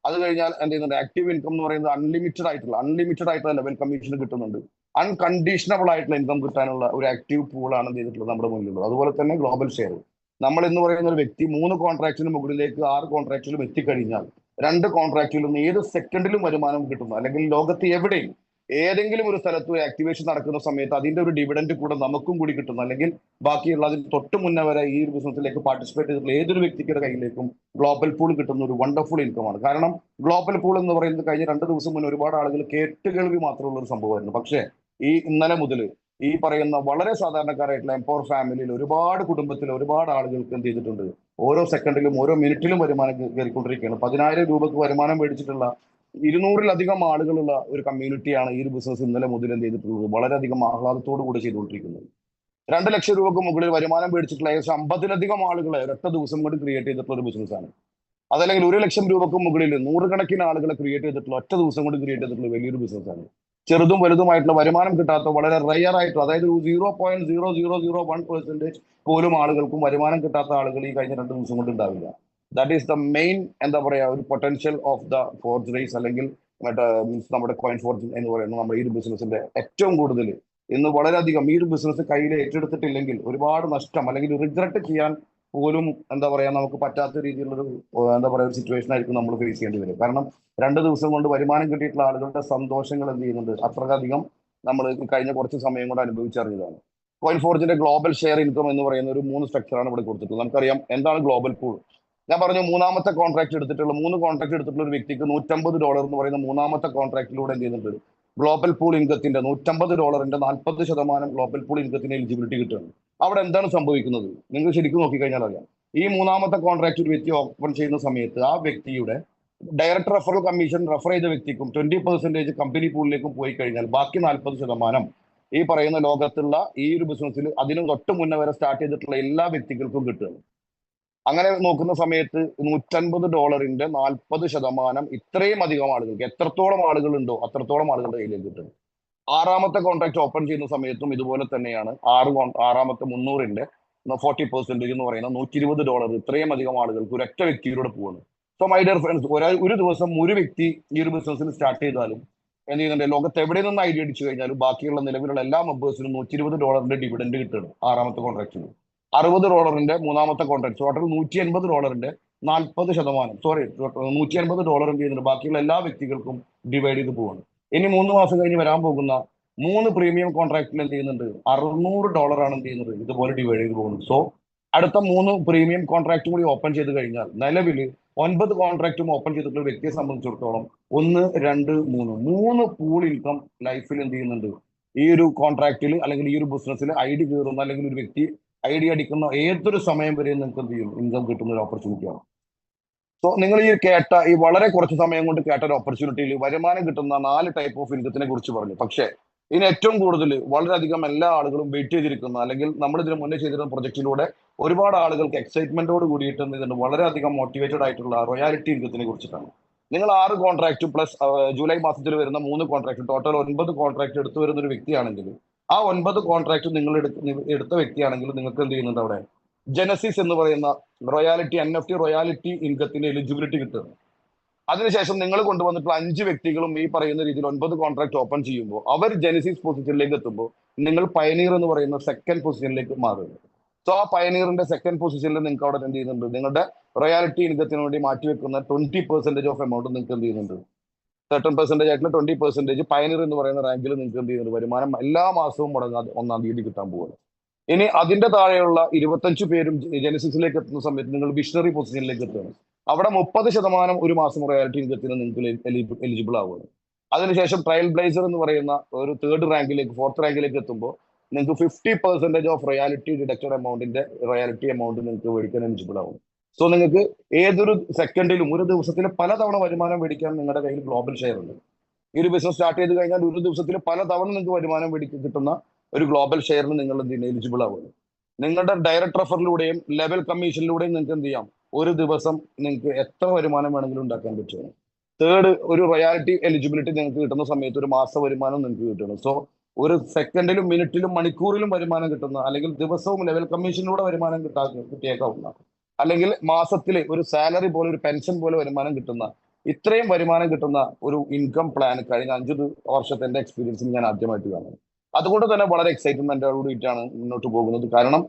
അത് കഴിഞ്ഞാൽ എന്ത് ചെയ്യുന്നുണ്ട്, ആക്റ്റീവ് ഇൻകം എന്ന് പറയുന്നത് അൺലിമിറ്റഡ് ആയിട്ടുള്ള ലെവൽ കമ്മീഷൻ കിട്ടുന്നുണ്ട്. അൺകണ്ടീഷണബിൾ ആയിട്ടുള്ള ഇൻകം കിട്ടാനുള്ള ഒരു ആക്റ്റീവ് പൂളാണ് എന്ത് ചെയ്തിട്ടുള്ളത് നമ്മുടെ മുന്നിലുള്ളത്. അതുപോലെ തന്നെ ഗ്ലോബൽ ഷെയർ, നമ്മൾ എന്ന് പറയുന്ന ഒരു വ്യക്തി 3 കോൺട്രാക്റ്റിന് മുകളിലേക്ക് 6 കോൺട്രാക്റ്റിലും എത്തിക്കഴിഞ്ഞാൽ 2 കോൺട്രാക്റ്റിൽ നിന്ന് ഏത് സെക്കൻഡിലും വരുമാനം കിട്ടുന്നു. അല്ലെങ്കിൽ ലോകത്ത് എവിടെയും ഏതെങ്കിലും ഒരു സ്ഥലത്ത് ആക്ടിവേഷൻ നടക്കുന്ന സമയത്ത് അതിന്റെ ഒരു ഡിവിഡൻഡ് കൂടെ നമുക്കും കൂടി കിട്ടുന്നു. അല്ലെങ്കിൽ ബാക്കിയുള്ള അതിന് തൊട്ട് മുന്നേ വരെ ഈ ഒരു ബിസിനസ്സിലേക്ക് പാർട്ടിസിപ്പേറ്റ് ചെയ്തിട്ടുള്ള ഏതൊരു വ്യക്തിയുടെ കയ്യിലേക്കും ഗ്ലോബൽ പൂൾ കിട്ടുന്ന ഒരു വണ്ടർഫുൾ ഇൻകമാണ്. കാരണം ഗ്ലോബൽ പൂൾ എന്ന് പറയുന്നത് കഴിഞ്ഞ 2 ദിവസം മുന്നേ ഒരുപാട് ആളുകൾ കേട്ടുകേൾവി മാത്രമുള്ള ഒരു സംഭവമായിരുന്നു. പക്ഷേ ഈ ഇന്നലെ മുതൽ ഈ പറയുന്ന വളരെ സാധാരണക്കാരായിട്ടുള്ള എംപവർ ഫാമിലിയിൽ ഒരുപാട് കുടുംബത്തിൽ ഒരുപാട് ആളുകൾക്ക് എന്ത് ചെയ്തിട്ടുണ്ട്, ഓരോ സെക്കൻഡിലും ഓരോ മിനിറ്റിലും വരുമാനം കയറിക്കൊണ്ടിരിക്കുകയാണ്. 10,000 രൂപക്ക് വരുമാനം മേടിച്ചിട്ടുള്ള 200-ലധികം ആളുകളുള്ള ഒരു കമ്മ്യൂണിറ്റിയാണ് ഈ ഒരു ബിസിനസ് ഇന്നലെ മുതൽ എന്ത് ചെയ്തിട്ടുള്ളത് വളരെയധികം ആഹ്ലാദത്തോടു കൂടി ചെയ്തുകൊണ്ടിരിക്കുന്നത്. 2 ലക്ഷം രൂപക്ക് മുകളിൽ വരുമാനം മേടിച്ചിട്ടുള്ള ഏകദേശം 50-ലധികം ആളുകളെ ഒരൊറ്റ ദിവസം കൊണ്ട് ക്രിയേറ്റ് ചെയ്തിട്ടുള്ള ഒരു ബിസിനസ്സാണ്. അതല്ലെങ്കിൽ 1 ലക്ഷം രൂപക്ക് മുകളിൽ 100 കണക്കിന് ആളുകളെ ക്രിയേറ്റ് ചെയ്തിട്ടുള്ള ഒറ്റ ദിവസം കൊണ്ട് ക്രിയേറ്റ് ചെയ്തിട്ടുള്ള വലിയൊരു ബിസിനസ്സാണ്. ചെറുതും വലുതുമായിട്ടുള്ള വരുമാനം കിട്ടാത്ത വളരെ റയർ ആയിട്ടുള്ള, അതായത് 0.0001% പോലും ആളുകൾക്കും വരുമാനം കിട്ടാത്ത ആളുകൾ ഈ കഴിഞ്ഞ 2 ദിവസം കൊണ്ട് ഉണ്ടാവില്ല. ദാറ്റ് ഈസ് ദ മെയിൻ എന്താ പറയാ ഒരു potential of the forge race അല്ലെങ്കിൽ മറ്റേ മീൻസ് നമ്മുടെ കോയിൻ ഫോർച്യൂൺ എന്ന് പറയുന്ന നമ്മുടെ ഈ ഒരു ബിസിനസിന്റെ ഏറ്റവും കൂടുതൽ ഇന്ന് വളരെയധികം ഈ ഒരു ബിസിനസ് കയ്യിൽ ഏറ്റെടുത്തിട്ടില്ലെങ്കിൽ ഒരുപാട് നഷ്ടം അല്ലെങ്കിൽ റിഗ്രറ്റ് ചെയ്യാൻ പോലും എന്താ പറയാ നമുക്ക് പറ്റാത്ത രീതിയിലുള്ളൊരു എന്താ പറയാ ഒരു സിറ്റുവേഷൻ ആയിരിക്കും നമ്മൾ ഫേസ് ചെയ്യേണ്ടി വരും. കാരണം 2 ദിവസം കൊണ്ട് വരുമാനം കിട്ടിയിട്ടുള്ള ആളുകളുടെ സന്തോഷങ്ങൾ എന്ത് ചെയ്യുന്നുണ്ട് അത്രയധികം നമ്മൾ കഴിഞ്ഞ കുറച്ച് സമയം കൊണ്ട് അനുഭവിച്ചറിഞ്ഞതാണ്. കോയിൻ ഫോർജിന്റെ ഗ്ലോബൽ ഷെയർ ഇൻകം എന്ന് പറയുന്ന ഒരു 3 സ്ട്രക്ചറാണ് ഇവിടെ കൊടുത്തിട്ടുള്ളത്. നമുക്കറിയാം എന്താണ് ഗ്ലോബൽ പൂൾ. ഞാൻ പറഞ്ഞു മൂന്നാമത്തെ കോൺട്രാക്ട് എടുത്തിട്ടുള്ള 3 കോൺട്രാക്ട് എടുത്തിട്ടുള്ള ഒരു വ്യക്തിക്ക് $150 എന്ന് പറയുന്ന മൂന്നാമത്തെ കോൺട്രാക്റ്റിലൂടെ എന്ത് ചെയ്യുന്നുണ്ട് ഗ്ലോബൽ പൂൾ ഇൻകത്തിന്റെ $150 40% ഗ്ലോബൽ പൂൾ ഇൻകത്തിന് എലിജിബിലിറ്റി കിട്ടുകയാണ്. അവിടെ എന്താണ് സംഭവിക്കുന്നത് നിങ്ങൾ ശരിക്കും നോക്കിക്കഴിഞ്ഞാൽ അറിയാം. ഈ മൂന്നാമത്തെ കോൺട്രാക്ട് ഒരു വ്യക്തി ഓപ്പൺ ചെയ്യുന്ന സമയത്ത് ആ വ്യക്തിയുടെ ഡയറക്ട് റെഫറൽ കമ്മീഷൻ റെഫർ ചെയ്ത വ്യക്തിക്കും 20% കമ്പനി പൂളിലേക്കും പോയി കഴിഞ്ഞാൽ ബാക്കി 40% ഈ പറയുന്ന ലോകത്തുള്ള ഈ ഒരു ബിസിനസ്സിൽ അതിന് തൊട്ട് മുന്നേ വരെ സ്റ്റാർട്ട് ചെയ്തിട്ടുള്ള എല്ലാ വ്യക്തികൾക്കും കിട്ടുകയാണ്. അങ്ങനെ നോക്കുന്ന സമയത്ത് $150 40% ഇത്രയും അധികം ആളുകൾക്ക് എത്രത്തോളം ആളുകൾ ഉണ്ടോ അത്രത്തോളം ആളുകളുടെ കയ്യിലേക്ക് കിട്ടും. 6ാമത്തെ കോൺട്രാക്ട് ഓപ്പൺ ചെയ്യുന്ന സമയത്തും ഇതുപോലെ തന്നെയാണ്. ആറാമത്തെ 300ന്റെ 40% എന്ന് പറയുന്ന $120 ഇത്രയും അധികം ആളുകൾക്ക് ഒരൊറ്റ വ്യക്തിയിലൂടെ പോകുന്നു. സോ മൈ ഡിയർ ഫ്രണ്ട്സ്, ഒരു ദിവസം ഒരു വ്യക്തി ഈ ഒരു ബിസിനസ്സിൽ സ്റ്റാർട്ട് ചെയ്താലും എന്ത് ചെയ്യുന്നുണ്ട് ലോകത്ത് എവിടെ നിന്ന് ഐഡിയ അടിച്ചു കഴിഞ്ഞാലും ബാക്കിയുള്ള നിലവിലുള്ള എല്ലാ മെമ്പേഴ്സിനും $120 ഡിവിഡൻഡ് കിട്ടുന്നു. 6ാമത്തെ കോൺട്രാക്റ്റിന് $60 മൂന്നാമത്തെ കോൺട്രാക്ട് ടോട്ടൽ $180 40% $180 എന്ത് ചെയ്യുന്നുണ്ട് ബാക്കിയുള്ള എല്ലാ വ്യക്തികൾക്കും ഡിവൈഡ് ചെയ്ത് പോവാണ്. ഇനി 3 മാസം കഴിഞ്ഞ് വരാൻ പോകുന്ന 3 പ്രീമിയം കോൺട്രാക്റ്റിൽ എന്ത് ചെയ്യുന്നുണ്ട് $600 ആണ് എന്ത് ചെയ്യുന്നത് ഇതുപോലെ ഡിവൈഡ് ചെയ്ത് പോകുന്നത്. സോ അടുത്ത 3 പ്രീമിയം കോൺട്രാക്റ്റും കൂടി ഓപ്പൺ ചെയ്ത് കഴിഞ്ഞാൽ നിലവിൽ 9 കോൺട്രാക്റ്റും ഓപ്പൺ ചെയ്തിട്ടുള്ള ഒരു വ്യക്തിയെ സംബന്ധിച്ചിടത്തോളം 1 2 3 പൂൾ ഇൻകം ലൈഫിൽ എന്ത് ചെയ്യുന്നുണ്ട്. ഈ ഒരു കോൺട്രാക്റ്റിൽ അല്ലെങ്കിൽ ഈ ഒരു ബിസിനസ്സിൽ ഐഡി കയറുന്ന അല്ലെങ്കിൽ ഒരു വ്യക്തി ഐഡിയ അടിക്കുന്ന ഏതൊരു സമയം വരെയും നിങ്ങൾക്ക് എന്ത് ചെയ്യും ഇൻകം കിട്ടുന്ന ഒരു ഓപ്പർച്യൂണിറ്റിയാണ്. സോ നിങ്ങൾ ഈ കേട്ട ഈ വളരെ കുറച്ച് സമയം കൊണ്ട് കേട്ട ഒരു ഓപ്പർച്യൂണിറ്റിയിൽ വരുമാനം കിട്ടുന്ന 4 ടൈപ്പ് ഓഫ് ഇൻകത്തിനെ കുറിച്ച് പറഞ്ഞു. പക്ഷേ ഇതിന് ഏറ്റവും കൂടുതൽ വളരെയധികം എല്ലാ ആളുകളും വെയിറ്റ് ചെയ്തിരിക്കുന്ന അല്ലെങ്കിൽ നമ്മൾ ഇതിന് മുന്നേ ചെയ്തിരുന്ന പ്രൊജക്റ്റിലൂടെ ഒരുപാട് ആളുകൾക്ക് എക്സൈറ്റ്മെന്റോട് കൂടിയിട്ട് ഇതിന് വളരെയധികം മോട്ടിവേറ്റഡ് ആയിട്ടുള്ള റോയാലിറ്റി ഇൻകത്തിനെ കുറിച്ചിട്ടാണ്. നിങ്ങൾ 6 കോൺട്രാക്ട് പ്ലസ് ജൂലൈ മാസത്തിൽ വരുന്ന 3 കോൺട്രാക്ട് ടോട്ടൽ 9 കോൺട്രാക്ട് എടുത്തു വരുന്ന ഒരു വ്യക്തിയാണെങ്കിൽ ആ 9 കോൺട്രാക്ട് നിങ്ങൾ എടുത്ത വ്യക്തിയാണെങ്കിൽ നിങ്ങൾക്ക് എന്ത് ചെയ്യുന്നുണ്ട് അവിടെ ജനസിസ് എന്ന് പറയുന്ന റോയാലിറ്റി NFT റോയാലിറ്റി ഇൻകത്തിന്റെ എലിജിബിലിറ്റി കിട്ടുന്നു. അതിനുശേഷം നിങ്ങൾ കൊണ്ടുവന്നിട്ടുള്ള 5 വ്യക്തികളും ഈ പറയുന്ന രീതിയിൽ 9 കോൺട്രാക്ട് ഓപ്പൺ ചെയ്യുമ്പോൾ അവർ ജനസിസ് പൊസിഷനിലേക്ക് എത്തുമ്പോൾ നിങ്ങൾ പയനീർ എന്ന് പറയുന്ന സെക്കൻഡ് പൊസിഷനിലേക്ക് മാറുന്നു. സോ ആ പയനീറിന്റെ സെക്കൻഡ് പൊസിഷനിൽ നിങ്ങൾക്ക് അവിടെ എന്ത് ചെയ്യുന്നുണ്ട് നിങ്ങളുടെ റോയാലിറ്റി ഇൻകത്തിന് വേണ്ടി മാറ്റിവെക്കുന്ന 20% ഓഫ് എമൗണ്ട് നിങ്ങൾക്ക് എന്ത് ചെയ്യുന്നുണ്ട് 30% ആയിട്ടുള്ള 20% പയനീർ എന്ന് പറയുന്ന റാങ്കിൽ നിങ്ങൾക്ക് എന്ത് ചെയ്യുന്നുണ്ട് വരുമാനം എല്ലാ മാസവും മുടങ്ങാതെ 1-ാം തീയതി കിട്ടാൻ പോകുന്നത്. ഇനി അതിന്റെ താഴെയുള്ള 25 പേരും ജനസിസിലേക്ക് എത്തുന്ന സമയത്ത് നിങ്ങൾ വിഷണറി പൊസിഷനിലേക്ക് എത്തുകയാണ്. അവിടെ 30% ഒരു മാസം റോയാലിറ്റി ഇൻകത്തിന് നിങ്ങൾക്ക് എലിജിബിൾ ആവുകയാണ്. അതിനുശേഷം ട്രയൽ ബ്ലേസർ എന്ന് പറയുന്ന ഒരു 3rd റാങ്കിലേക്ക് 4th റാങ്കിലേക്ക് എത്തുമ്പോൾ നിങ്ങൾക്ക് 50% ഓഫ് റോയാലിറ്റി ഡിഡക്റ്റഡ് എമൗണ്ടിന്റെ റോയാലിറ്റി എമൗണ്ട് നിങ്ങൾക്ക് മേടിക്കാൻ എലിജിബിൾ ആവും. സോ നിങ്ങൾക്ക് ഏതൊരു സെക്കൻഡിലും ഒരു ദിവസത്തിൽ പലതവണ വരുമാനം മേടിക്കാൻ നിങ്ങളുടെ കയ്യിൽ ഗ്ലോബൽ ഷെയർ ഉണ്ട്. ഈ ഒരു ബിസിനസ് സ്റ്റാർട്ട് ചെയ്ത് കഴിഞ്ഞാൽ ഒരു ദിവസത്തിൽ പലതവണ നിങ്ങൾക്ക് വരുമാനം കിട്ടുന്ന ഒരു ഗ്ലോബൽ ഷെയറിന് നിങ്ങൾ എലിജിബിൾ ആവുന്നത്. നിങ്ങളുടെ ഡയറക്ട് റെഫറിലൂടെയും ലെവൽ കമ്മീഷനിലൂടെയും നിങ്ങൾക്ക് എന്ത് ചെയ്യാം ഒരു ദിവസം നിങ്ങൾക്ക് എത്ര വരുമാനം വേണമെങ്കിലും ഉണ്ടാക്കാൻ പറ്റും. 3rd ഒരു റോയാലിറ്റി എലിജിബിലിറ്റി നിങ്ങൾക്ക് കിട്ടുന്ന സമയത്ത് ഒരു മാസ വരുമാനം നിങ്ങൾക്ക് കിട്ടുന്നു. സോ ഒരു സെക്കൻഡിലും മിനിറ്റിലും മണിക്കൂറിലും വരുമാനം കിട്ടുന്ന അല്ലെങ്കിൽ ദിവസവും ലെവൽ കമ്മീഷനിലൂടെ വരുമാനം കിട്ടിയേക്കാവുന്ന അല്ലെങ്കിൽ മാസത്തിലെ ഒരു സാലറി പോലെ ഒരു പെൻഷൻ പോലെ വരുമാനം കിട്ടുന്ന ഇത്രയും വരുമാനം കിട്ടുന്ന ഒരു ഇൻകം പ്ലാൻ കഴിഞ്ഞ 5 വർഷത്തെ എന്റെ എക്സ്പീരിയൻസിൽ ഞാൻ ആദ്യമായിട്ട് കാണുന്നത്. അതുകൊണ്ട് തന്നെ വളരെ എക്സൈറ്റ്മെന്റോട് കൂടിയിട്ടാണ് മുന്നോട്ട് പോകുന്നത്. കാരണം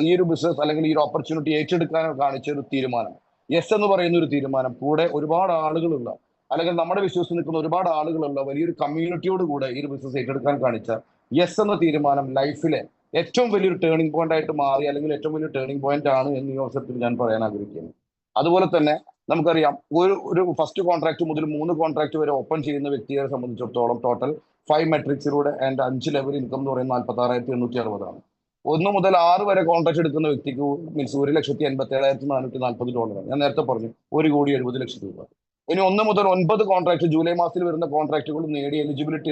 ഈ ഒരു ബിസിനസ് അല്ലെങ്കിൽ ഈ ഒരു ഓപ്പർച്യൂണിറ്റി ഏറ്റെടുക്കാൻ കാണിച്ച ഒരു തീരുമാനം, എന്ന് പറയുന്ന ഒരു തീരുമാനം, കൂടെ ഒരുപാട് ആളുകളുള്ള അല്ലെങ്കിൽ നമ്മുടെ വിശ്വസിച്ച് നിൽക്കുന്ന ഒരുപാട് ആളുകളുള്ള വലിയൊരു കമ്മ്യൂണിറ്റിയോട് കൂടെ ഈ ഒരു ബിസിനസ് ഏറ്റെടുക്കാൻ കാണിച്ച എന്ന തീരുമാനം ലൈഫിലെ ഏറ്റവും വലിയൊരു ടേണിംഗ് പോയിന്റ് ആയിട്ട് മാറി അല്ലെങ്കിൽ ഏറ്റവും വലിയ ടേണിംഗ് പോയിന്റ് ആണ് എന്ന് ഈ അവസരത്തിൽ ഞാൻ പറയാൻ ആഗ്രഹിക്കുന്നു. അതുപോലെ തന്നെ നമുക്കറിയാം ഒരു ഫസ്റ്റ് കോൺട്രാക്ട് മുതൽ 3 കോൺട്രാക്ട് വരെ ഓപ്പൺ ചെയ്യുന്ന വ്യക്തിയെ സംബന്ധിച്ചിടത്തോളം ടോട്ടൽ 5 മെട്രിക്സിലൂടെ ആൻഡ് 5 ലെവൽ ഇൻകം എന്ന് പറയുന്നത് 46,860 ആണ്. 1 മുതൽ 6 വരെ കോൺട്രാക്ട് എടുക്കുന്ന വ്യക്തിക്ക് മീൻസ് $1,87,440 ആണ്. ഞാൻ നേരത്തെ പറഞ്ഞു 1,70,00,000 രൂപ. ഇനി 1 മുതൽ 9 കോൺട്രാക്ട് ജൂലൈ മാസത്തിൽ വരുന്ന കോൺട്രാക്റ്റുകൾ നേടി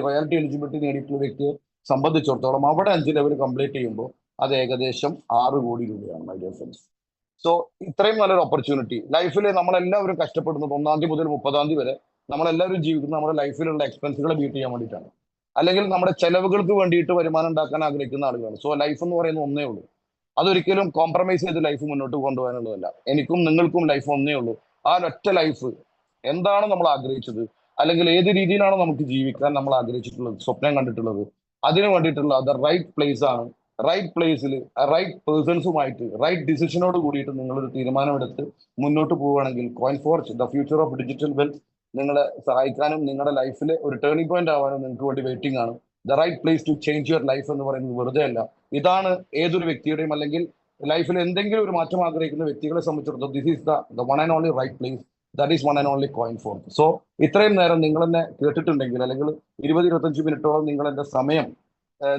റോയാലിറ്റി എലിജിബിലിറ്റി നേടിയിട്ടുള്ള വ്യക്തിയെ സംബന്ധിച്ചിടത്തോളം അവിടെ 5 ലെവൽ കംപ്ലീറ്റ് ചെയ്യുമ്പോൾ അത് ഏകദേശം 6 കോടി രൂപയാണ് മൈ ഡിയർ ഫ്രണ്ട്സ്. സോ ഇത്രയും നല്ലൊരു ഓപ്പർച്യൂണിറ്റി ലൈഫിൽ നമ്മളെല്ലാവരും കഷ്ടപ്പെടുന്നത് 1-ാം തീയതി മുതൽ 30-ാം തീയതി വരെ നമ്മളെല്ലാവരും ജീവിക്കുന്നത് നമ്മുടെ ലൈഫിലുള്ള എക്സ്പെൻസുകളെ ബീറ്റ് ചെയ്യാൻ വേണ്ടിയിട്ടാണ്, അല്ലെങ്കിൽ നമ്മുടെ ചെലവുകൾക്ക് വേണ്ടിയിട്ട് വരുമാനം ഉണ്ടാക്കാൻ ആഗ്രഹിക്കുന്ന ആളുകളാണ്. സോ ലൈഫ് എന്ന് പറയുന്നത് ഒന്നേ ഉള്ളൂ. അതൊരിക്കലും കോംപ്രമൈസ് ചെയ്ത് ലൈഫ് മുന്നോട്ട് കൊണ്ടുപോകാനുള്ളതല്ല. എനിക്കും നിങ്ങൾക്കും ലൈഫ് ഒന്നേ ഉള്ളൂ. ആ ഒറ്റ ലൈഫ് എന്താണ് നമ്മൾ ആഗ്രഹിച്ചത്, അല്ലെങ്കിൽ ഏത് രീതിയിലാണോ നമുക്ക് ജീവിക്കാൻ നമ്മൾ ആഗ്രഹിച്ചിട്ടുള്ളത്, സ്വപ്നം കണ്ടിട്ടുള്ളത്, അതിനു വേണ്ടിയിട്ടുള്ള ദ റൈറ്റ് പ്ലേസ് ആണ്. റൈറ്റ് പ്ലേസിൽ റൈറ്റ് പേഴ്സൺസുമായിട്ട് റൈറ്റ് ഡിസിഷനോട് കൂടിയിട്ട് നിങ്ങളൊരു തീരുമാനമെടുത്ത് മുന്നോട്ട് പോവുകയാണെങ്കിൽ coin forge the future of digital wealth നിങ്ങളെ സഹായിക്കാനും നിങ്ങളുടെ ലൈഫിൽ ഒരു ടേണിംഗ് പോയിന്റ് ആവാനും നിങ്ങൾക്ക് വേണ്ടി വെയിറ്റിംഗ് ആണ്. The right place to change your life എന്ന് പറയുന്നത് വെറുതെ അല്ല. ഇതാണ് ഏതൊരു വ്യക്തിയുടെയും, അല്ലെങ്കിൽ ലൈഫിൽ എന്തെങ്കിലും ഒരു മാറ്റം ആഗ്രഹിക്കുന്ന വ്യക്തികളെ സംബന്ധിച്ചിടത്തോളം this is the one and only right place. That is one and only Coin Forge. So ഇത്രയും നേരം നിങ്ങൾ എന്നെ കേട്ടിട്ടുണ്ടെങ്കിൽ, അല്ലെങ്കിൽ 20-25 മിനിറ്റോളം നിങ്ങൾ എന്റെ സമയം,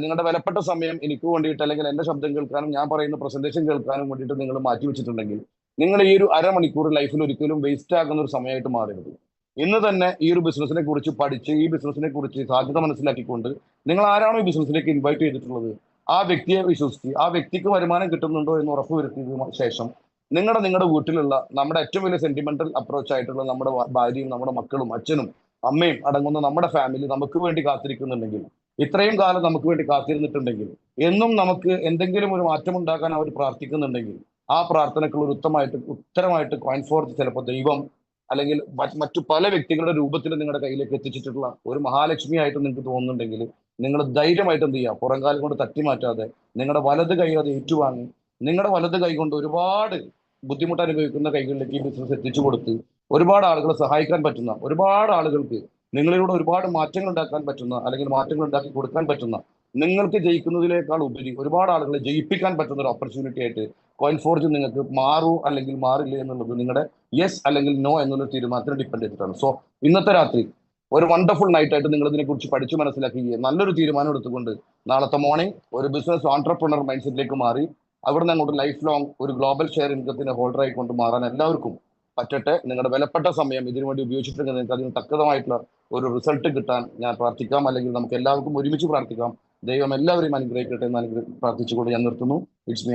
നിങ്ങളുടെ വിലപ്പെട്ട സമയം എനിക്ക് വേണ്ടിയിട്ട്, അല്ലെങ്കിൽ എന്റെ ശബ്ദം കേൾക്കാനും ഞാൻ പറയുന്ന പ്രസന്റേഷൻ കേൾക്കാനും വേണ്ടിയിട്ട് നിങ്ങൾ മാറ്റി വെച്ചിട്ടുണ്ടെങ്കിൽ, നിങ്ങൾ ഈ ഒരു അരമണിക്കൂർ ലൈഫിൽ ഒരിക്കലും വേസ്റ്റ് ആകുന്ന ഒരു സമയമായിട്ട് മാറരുത്. ഇന്ന് തന്നെ ഈ ഒരു ബിസിനസിനെ കുറിച്ച് പഠിച്ച്, ഈ ബിസിനസിനെ കുറിച്ച് സാധ്യത മനസ്സിലാക്കിക്കൊണ്ട്, നിങ്ങൾ ആരാണോ ഈ ബിസിനസ്സിലേക്ക് ഇൻവൈറ്റ് ചെയ്തിട്ടുള്ളത് ആ വ്യക്തിയെ വിശ്വസിച്ച്, ആ വ്യക്തിക്ക് വരുമാനം കിട്ടുന്നുണ്ടോ എന്ന് ഉറപ്പുവരുത്തിയതിനു ശേഷം നിങ്ങളുടെ വീട്ടിലുള്ള നമ്മുടെ ഏറ്റവും വലിയ സെന്റിമെന്റൽ അപ്രോച്ച് ആയിട്ടുള്ള നമ്മുടെ ഭാര്യയും നമ്മുടെ മക്കളും അച്ഛനും അമ്മയും അടങ്ങുന്ന നമ്മുടെ ഫാമിലി നമുക്ക് വേണ്ടി കാത്തിരിക്കുന്നുണ്ടെങ്കിൽ, ഇത്രയും കാലം നമുക്ക് വേണ്ടി കാത്തിരുന്നിട്ടുണ്ടെങ്കിൽ, എന്നും നമുക്ക് എന്തെങ്കിലും ഒരു മാറ്റം ഉണ്ടാക്കാൻ അവർ പ്രാർത്ഥിക്കുന്നുണ്ടെങ്കിൽ, ആ പ്രാർത്ഥനയ്ക്കുള്ള ഒരു ഉത്തരമായിട്ട് കോയിൻ ഫോർത്ത് ചിലപ്പോൾ ദൈവം അല്ലെങ്കിൽ മറ്റു പല വ്യക്തികളുടെ രൂപത്തിൽ നിങ്ങളുടെ കയ്യിലേക്ക് എത്തിച്ചിട്ടുള്ള ഒരു മഹാലക്ഷ്മി ആയിട്ട് നിങ്ങൾക്ക് തോന്നുന്നുണ്ടെങ്കിൽ, നിങ്ങൾ ധൈര്യമായിട്ട് എന്ത് ചെയ്യുക, പുറംകാലം കൊണ്ട് തട്ടി മാറ്റാതെ നിങ്ങളുടെ വലത് കൈ അത് ഏറ്റുവാങ്ങി, നിങ്ങളുടെ വലത് കൈ കൊണ്ട് ഒരുപാട് ബുദ്ധിമുട്ട് അനുഭവിക്കുന്ന കൈകളിലേക്ക് ഈ ബിസിനസ് എത്തിച്ചു കൊടുത്ത് ഒരുപാട് ആളുകളെ സഹായിക്കാൻ പറ്റുന്ന, ഒരുപാട് ആളുകൾക്ക് നിങ്ങളിലൂടെ ഒരുപാട് മാറ്റങ്ങൾ ഉണ്ടാക്കാൻ പറ്റുന്ന, അല്ലെങ്കിൽ മാറ്റങ്ങൾ ഉണ്ടാക്കി കൊടുക്കാൻ പറ്റുന്ന, നിങ്ങൾക്ക് ജയിക്കുന്നതിനേക്കാൾ ഉപരി ഒരുപാട് ആളുകളെ ജയിപ്പിക്കാൻ പറ്റുന്ന ഒരു ഓപ്പർച്യൂണിറ്റി ആയിട്ട് കോയിൻ ഫോർജ് നിങ്ങൾക്ക് മാറൂ അല്ലെങ്കിൽ മാറില്ല എന്നുള്ളത് നിങ്ങളുടെ യെസ് അല്ലെങ്കിൽ നോ എന്നുള്ള തീരുമാനത്തിന് ഡിപ്പെൻഡ് ചെയ്തിട്ടാണ്. സോ ഇന്നത്തെ രാത്രി ഒരു വണ്ടർഫുൾ നൈറ്റ് ആയിട്ട് നിങ്ങൾ ഇതിനെ കുറിച്ച് പഠിച്ചു മനസ്സിലാക്കുകയും നല്ലൊരു തീരുമാനം എടുത്തുകൊണ്ട് നാളത്തെ മോർണിംഗ് ഒരു ബിസിനസ് ഓൺട്രപ്രണർ മൈൻഡ് സെറ്റിലേക്ക് മാറി അവിടുന്ന് അങ്ങോട്ട് ലൈഫ് ലോങ് ഒരു ഗ്ലോബൽ ഷെയർ ഇൻകത്തിന് ഹോൾഡർ ആയിക്കൊണ്ട് മാറാൻ എല്ലാവർക്കും പറ്റട്ടെ. നിങ്ങളുടെ വിലപ്പെട്ട സമയം ഇതിനു വേണ്ടി ഉപയോഗിച്ചിട്ടുണ്ടെങ്കിൽ നിങ്ങൾക്ക് അതിന് തക്കതായിട്ടുള്ള ഒരു റിസൾട്ട് കിട്ടാൻ ഞാൻ പ്രാർത്ഥിക്കാം, അല്ലെങ്കിൽ നമുക്ക് എല്ലാവർക്കും ഒരുമിച്ച് പ്രാർത്ഥിക്കാം. ദൈവം എല്ലാവരെയും അനുഗ്രഹിക്കട്ടെ എന്ന് പ്രാർത്ഥിച്ചുകൊണ്ട് ഞാൻ നിർത്തുന്നു. It's me.